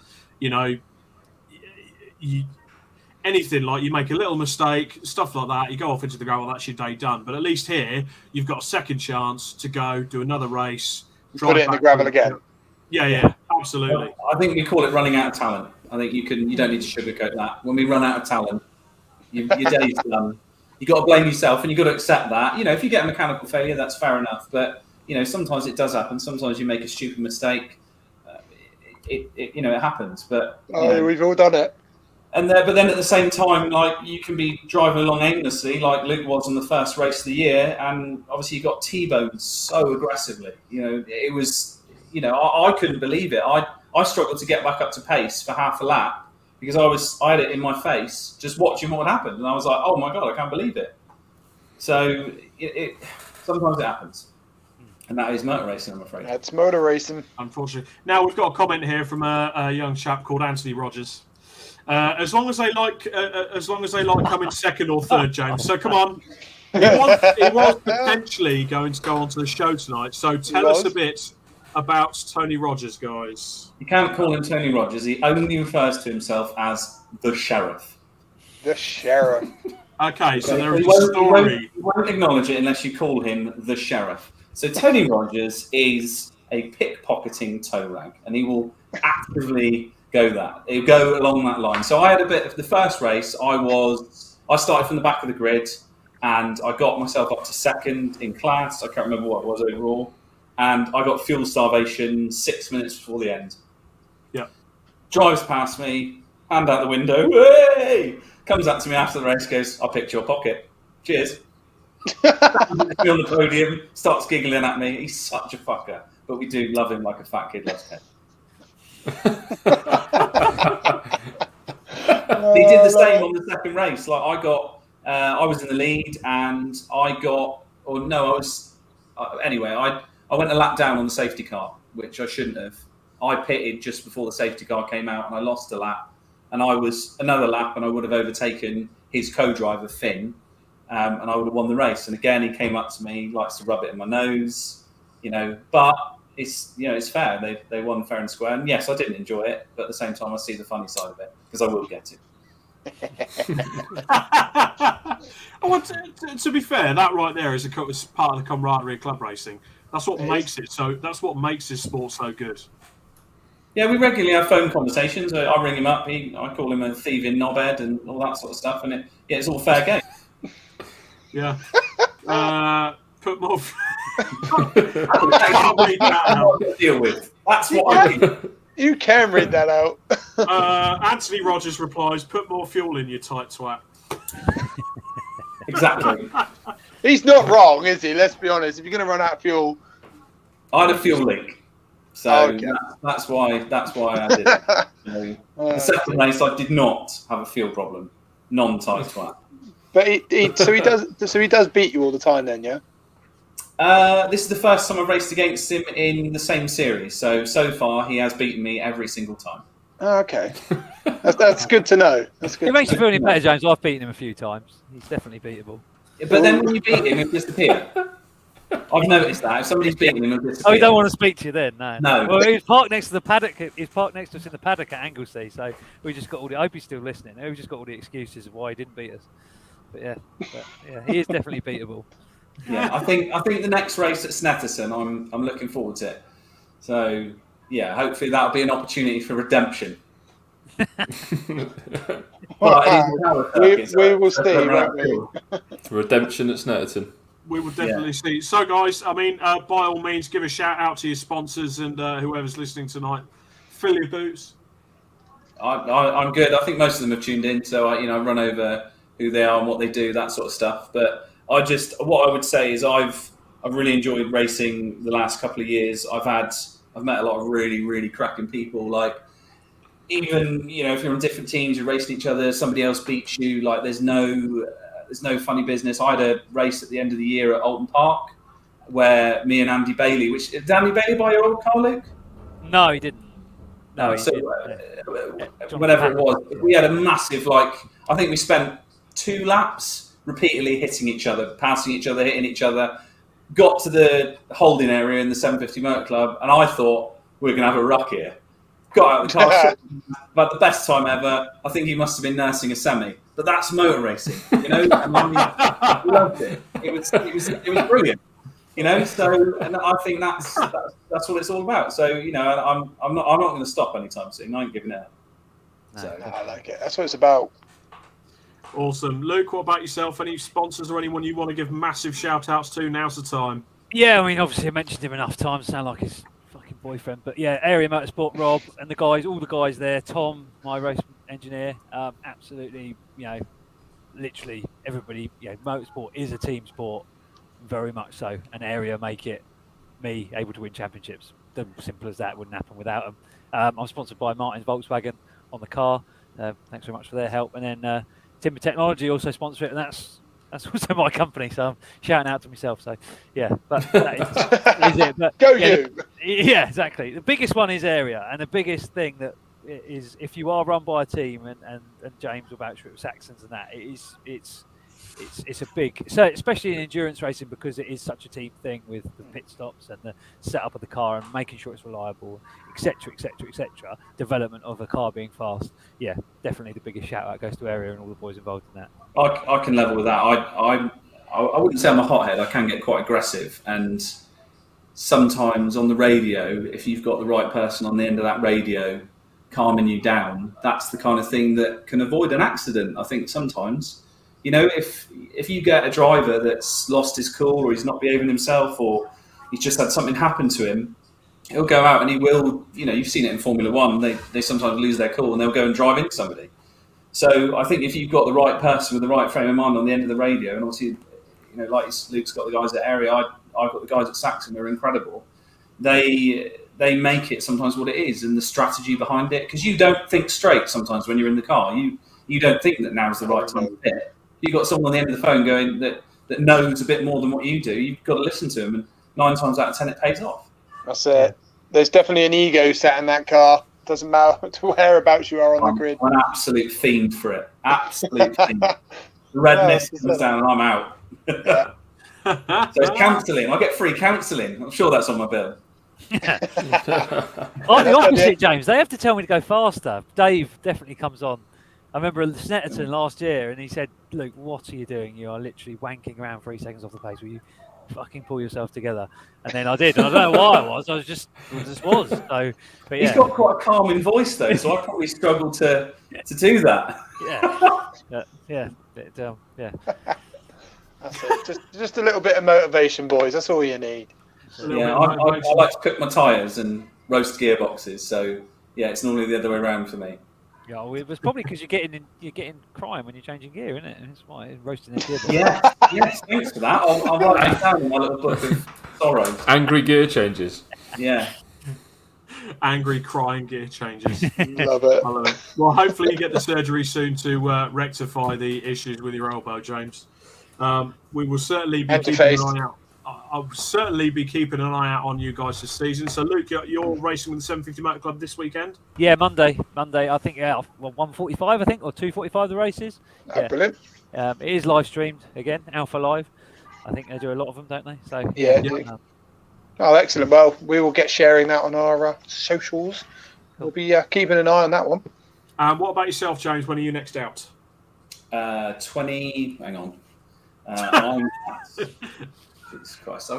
anything like you make a little mistake, stuff like that. You go off into the gravel. That's your day done. But at least here, you've got a second chance to go do another race. Put it in the gravel again. Yeah, absolutely. I think we call it running out of talent. I think you don't need to sugarcoat that. When we run out of talent, your day's done. You got to blame yourself, and you got to accept that. If you get a mechanical failure, that's fair enough. But sometimes it does happen. Sometimes you make a stupid mistake. It happens. But we've all done it. But then at the same time, like you can be driving along aimlessly, like Luke was on the first race of the year, and obviously you got T-boned so aggressively. It was. I couldn't believe it. I struggled to get back up to pace for half a lap, because I had it in my face just watching what happened, and I was like, oh my god, I can't believe it. So sometimes it happens, and that is motor racing, I'm afraid. That's motor racing, unfortunately. Now we've got a comment here from a young chap called Anthony Rogers. As long as they like coming second or third, James. So come on. He was potentially going to go onto the show tonight. So tell us a bit about Tony Rogers, guys. You can't call him Tony Rogers. He only refers to himself as the Sheriff. The Sheriff. Okay, so there is a story. You won't acknowledge it unless you call him the Sheriff. So Tony Rogers is a pickpocketing tow rag, and he will actively go along that line. So I had a bit of the first race. I started from the back of the grid, and I got myself up to second in class. I can't remember what it was overall, and I got fuel starvation 6 minutes before the end. Yeah, drives past me, hand out the window, hey! Comes up to me after the race, goes, "I picked your pocket. Cheers." Me on the podium, starts giggling at me. He's such a fucker, but we do love him like a fat kid loves pet. He did the same on the second race. Like I was in the lead, and I went a lap down on the safety car, which I shouldn't have. I pitted just before the safety car came out, and I lost a lap. And I was another lap, and I would have overtaken his co-driver Finn, and I would have won the race. And again, he came up to me, likes to rub it in my nose, But it's fair. They won fair and square. And yes, I didn't enjoy it, but at the same time, I see the funny side of it because I will get it. To be fair, that right there is part of the camaraderie of club racing. That's what makes it so. That's what makes this sport so good. Yeah, we regularly have phone conversations. I ring him up. I call him a thieving knobhead and all that sort of stuff, and it's all fair game. Yeah. Put more. I can't read that out. Deal with. That's what I mean. You can read that out. Anthony Rogers replies, "Put more fuel in, you tight twat." Exactly. He's not wrong, is he? Let's be honest. If you're going to run out of fuel, I had a fuel leak. So that's why I did it. The second race, I did not have a fuel problem. Non-tight twat. But he does beat you all the time, then, yeah. This is the first time I've raced against him in the same series. So far, he has beaten me every single time. Oh, okay, that's good to know. That's good. It makes you feel any better, James. I've beaten him a few times. He's definitely beatable. Yeah, but then when you beat him, he'll disappear. I've noticed that. If somebody's beating him, he'll disappear. Oh, he don't want to speak to you then? No. Well, he was parked next to the paddock. He's parked next to us in the paddock at Anglesey. So we just got all the. I hope he's still listening. We just got all the excuses of why he didn't beat us. But yeah, he is definitely beatable. Yeah, I think the next race at Snetterton, I'm looking forward to it. So yeah, hopefully that'll be an opportunity for redemption. We will see. Redemption at Snetterton. We will definitely see. So, guys, I mean, by all means, give a shout out to your sponsors and whoever's listening tonight. Fill your boots. I'm good. I think most of them have tuned in, so I run over who they are and what they do, that sort of stuff. But what I would say is I've really enjoyed racing the last couple of years. I've met a lot of really, really cracking people. Like, even if you're on different teams, you're racing each other, somebody else beats you. Like, there's no funny business. I had a race at the end of the year at Alton Park where me and Andy Bailey, did Andy Bailey buy your old car, Luke? No, he didn't. No, Whatever it was, we had a massive, I think we spent 2 laps repeatedly hitting each other, passing each other, hitting each other. Got to the holding area in the 750 Motor Club, and I thought we were going to have a ruck here. Got out of the car, had the best time ever. I think he must have been nursing a semi, but that's motor racing, I loved it. It was brilliant, So, and I think that's what it's all about. So, I'm not going to stop anytime soon. I ain't giving it up. So I like it. That's what it's about. Awesome, Luke. What about yourself? Any sponsors or anyone you want to give massive shout outs to? Now's the time. Yeah, I mean, obviously, I mentioned him enough times. Sound like his fucking boyfriend, but yeah, Area Motorsport, Rob, and all the guys there. Tom, my race engineer, absolutely, literally everybody. Motorsport is a team sport, very much so. And Area make it me able to win championships. Simple as that. Wouldn't happen without them. I'm sponsored by Martin's Volkswagen on the car. Thanks very much for their help. And then Timber Technology also sponsor it, and that's also my company. So I'm shouting out to myself. So yeah, but that is it. But Go yeah, you! Yeah, exactly. The biggest one is area, and the biggest thing that is if you are run by a team, and James will vouch for it with Saxons and that, it's a big, so especially in endurance racing, because it is such a team thing with the pit stops and the setup of the car and making sure it's reliable, etc., development of a car being fast. Yeah, definitely the biggest shout out goes to area and all the boys involved in that. I can level with that. I wouldn't say I'm a hothead. I can get quite aggressive, and sometimes on the radio, if you've got the right person on the end of that radio calming you down, that's the kind of thing that can avoid an accident. I think sometimes, you know, if you get a driver that's lost his cool, or he's not behaving himself, or he's just had something happen to him, he'll go out and he will, you know, you've seen it in Formula One, they sometimes lose their cool and they'll go and drive into somebody. So I think if you've got the right person with the right frame of mind on the end of the radio, and obviously, you know, like Luke's got the guys at Area, I've got the guys at Saxon, they're incredible. They make it sometimes what it is, and the strategy behind it, because you don't think straight sometimes when you're in the car. You don't think that now's the right time to pit. You've got someone on the end of the phone going that knows a bit more than what you do. You've got to listen to them, and 9 times out of 10 it pays off. That's it. There's definitely an ego sat in that car. Doesn't matter whereabouts you are on the grid. I'm an absolute fiend for it. Absolute fiend. The redness comes down and I'm out. Yeah. So it's counselling. I get free counselling. I'm sure that's on my bill. I'm the opposite, James. They have to tell me to go faster. Dave definitely comes on. I remember Snetterton last year, and he said, "Luke, what are you doing? You are literally wanking around 3 seconds off the pace. Will you fucking pull yourself together?" And then I did, and I don't know why I was. I just was. So, but yeah. He's got quite a calming voice, though, so I probably struggle to do that. Yeah. That's it. Just a little bit of motivation, boys. That's all you need. Yeah, I like to cook my tyres and roast gearboxes. So yeah, it's normally the other way around for me. Yeah, well, it was probably because you're getting crying when you're changing gear, isn't it? And that's why it's roasting their gear. Yes, thanks for that. I'll write that down in my little book of sorrows. Angry gear changes. Yeah. Angry crying gear changes. Love it. I love it. Well, hopefully you get the surgery soon to rectify the issues with your elbow, James. We will certainly be keeping an eye out. I'll certainly be keeping an eye out on you guys this season. So, Luke, you're racing with the 750 Motor Club this weekend? Yeah, Monday. I think, 1:45, I think, or 2:45 the races. Yeah. Brilliant. It is live streamed again, Alpha Live. I think they do a lot of them, don't they? So Yeah. Oh, excellent. Well, we will get sharing that on our socials. We'll be keeping an eye on that one. What about yourself, James? When are you next out? 20. Hang on. Jesus Christ!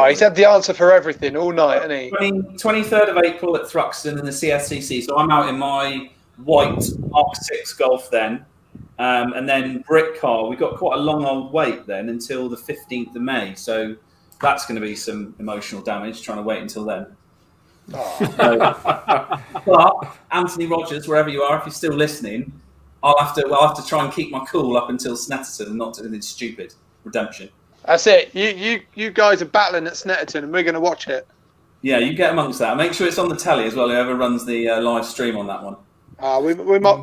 He's had the answer for everything all night, hasn't he? 23rd of April at Thruxton in the CSCC. So I'm out in my white Mark 6 Golf then, and then Britcar. We've got quite a long old wait then until the 15th of May. So that's going to be some emotional damage trying to wait until then. But Anthony Rogers, wherever you are, if you're still listening, I'll have to try and keep my cool up until Snetterton and not do anything stupid. Redemption. That's it. You guys are battling at Snetterton, and we're going to watch it. Yeah, you get amongst that. Make sure it's on the telly as well. Whoever runs the live stream on that one.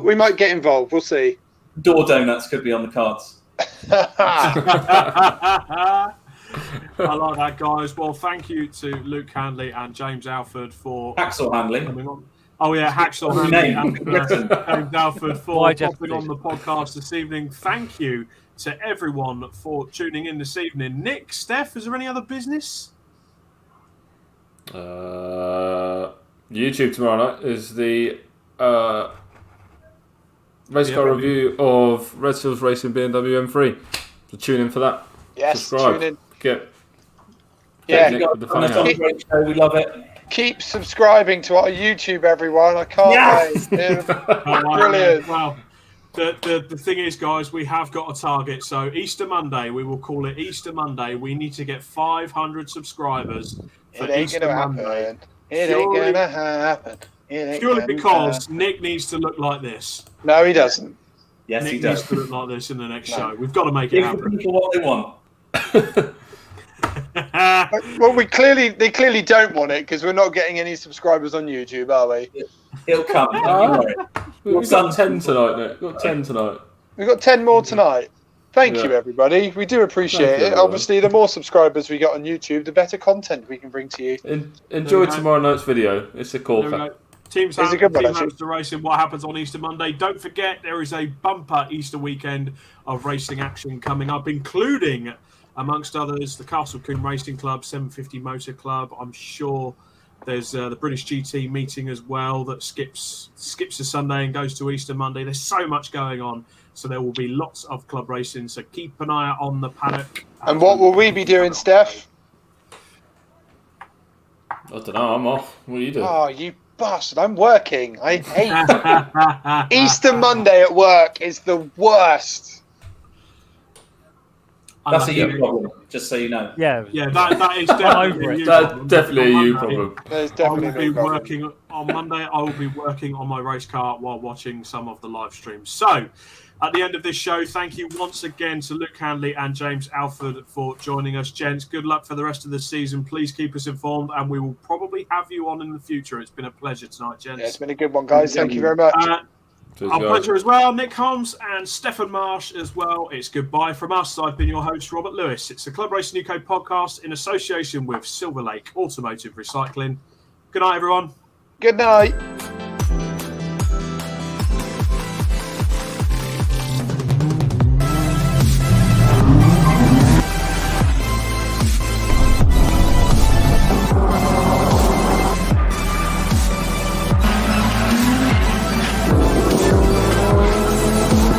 We might get involved. We'll see. Door donuts could be on the cards. I like that, guys. Well, thank you to Luke Handley and James Alford for Hacksaw Handley. Oh yeah, Hacksaw Handley and James Alford for popping on the podcast this evening. Thank you to everyone for tuning in this evening. Nick, Steph, is there any other business? YouTube tomorrow night is the race car review of Red Seals Racing BMW M3. So tune in for that. Yes, subscribe. tune in. Get Nick with the funny great show. We love it. Keep subscribing to our YouTube, everyone. I can't wait. Brilliant. Well, the thing is, guys, we have got a target. So Easter Monday, we will call it Easter Monday. We need to get 500 subscribers for Easter Monday. It ain't gonna happen. Purely because Nick needs to look like this. No, he doesn't. Yes, Nick he does. needs to look like this in the next show. We've got to make it happen. Give people what they want. Well, they clearly don't want it because we're not getting any subscribers on YouTube, are we? It'll come. Don't you worry. We've got 10 tonight, Nick. We've got 10 tonight. We've got 10 more tonight. Thank Yeah. you, everybody. We do appreciate Thank you, it. everyone. Obviously, the more subscribers we got on YouTube, the better content we can bring to you. Enjoy go. tomorrow night's video. It's a There we corker. go. Team It's a Sam, good one, Team actually. Hamster Racing, what happens on Easter Monday? Don't forget, there is a bumper Easter weekend of racing action coming up, including, amongst others, the Castle Coombe Racing Club, 750 Motor Club. I'm sure there's the British GT meeting as well that skips a Sunday and goes to Easter Monday. There's so much going on, so there will be lots of club racing. So keep an eye out on the paddock. And what will we be doing, Steph? I don't know. I'm off. What are you doing? Oh, you bastard. I'm working. I hate Easter Monday at work is the worst. That's a you problem, just so you know. Yeah. Yeah, that is I'm definitely over a it. you That's problem. definitely a On you Monday, problem. There's I definitely will be no problem. working on Monday. I will be working on my race car while watching some of the live streams. So, at the end of this show, thank you once again to Luke Handley and James Alford for joining us, gents. Good luck for the rest of the season. Please keep us informed, and we will probably have you on in the future. It's been a pleasure tonight, gents. Yeah, it's been a good one, guys. Thank you very much. Cheers, Our guys. pleasure as well, Nick Holmes and Stefan Marsh as well. It's goodbye from us. I've been your host, Robert Lewis. It's the Club Racing UK podcast in association with Silver Lake Automotive Recycling. Good night, everyone. Good night.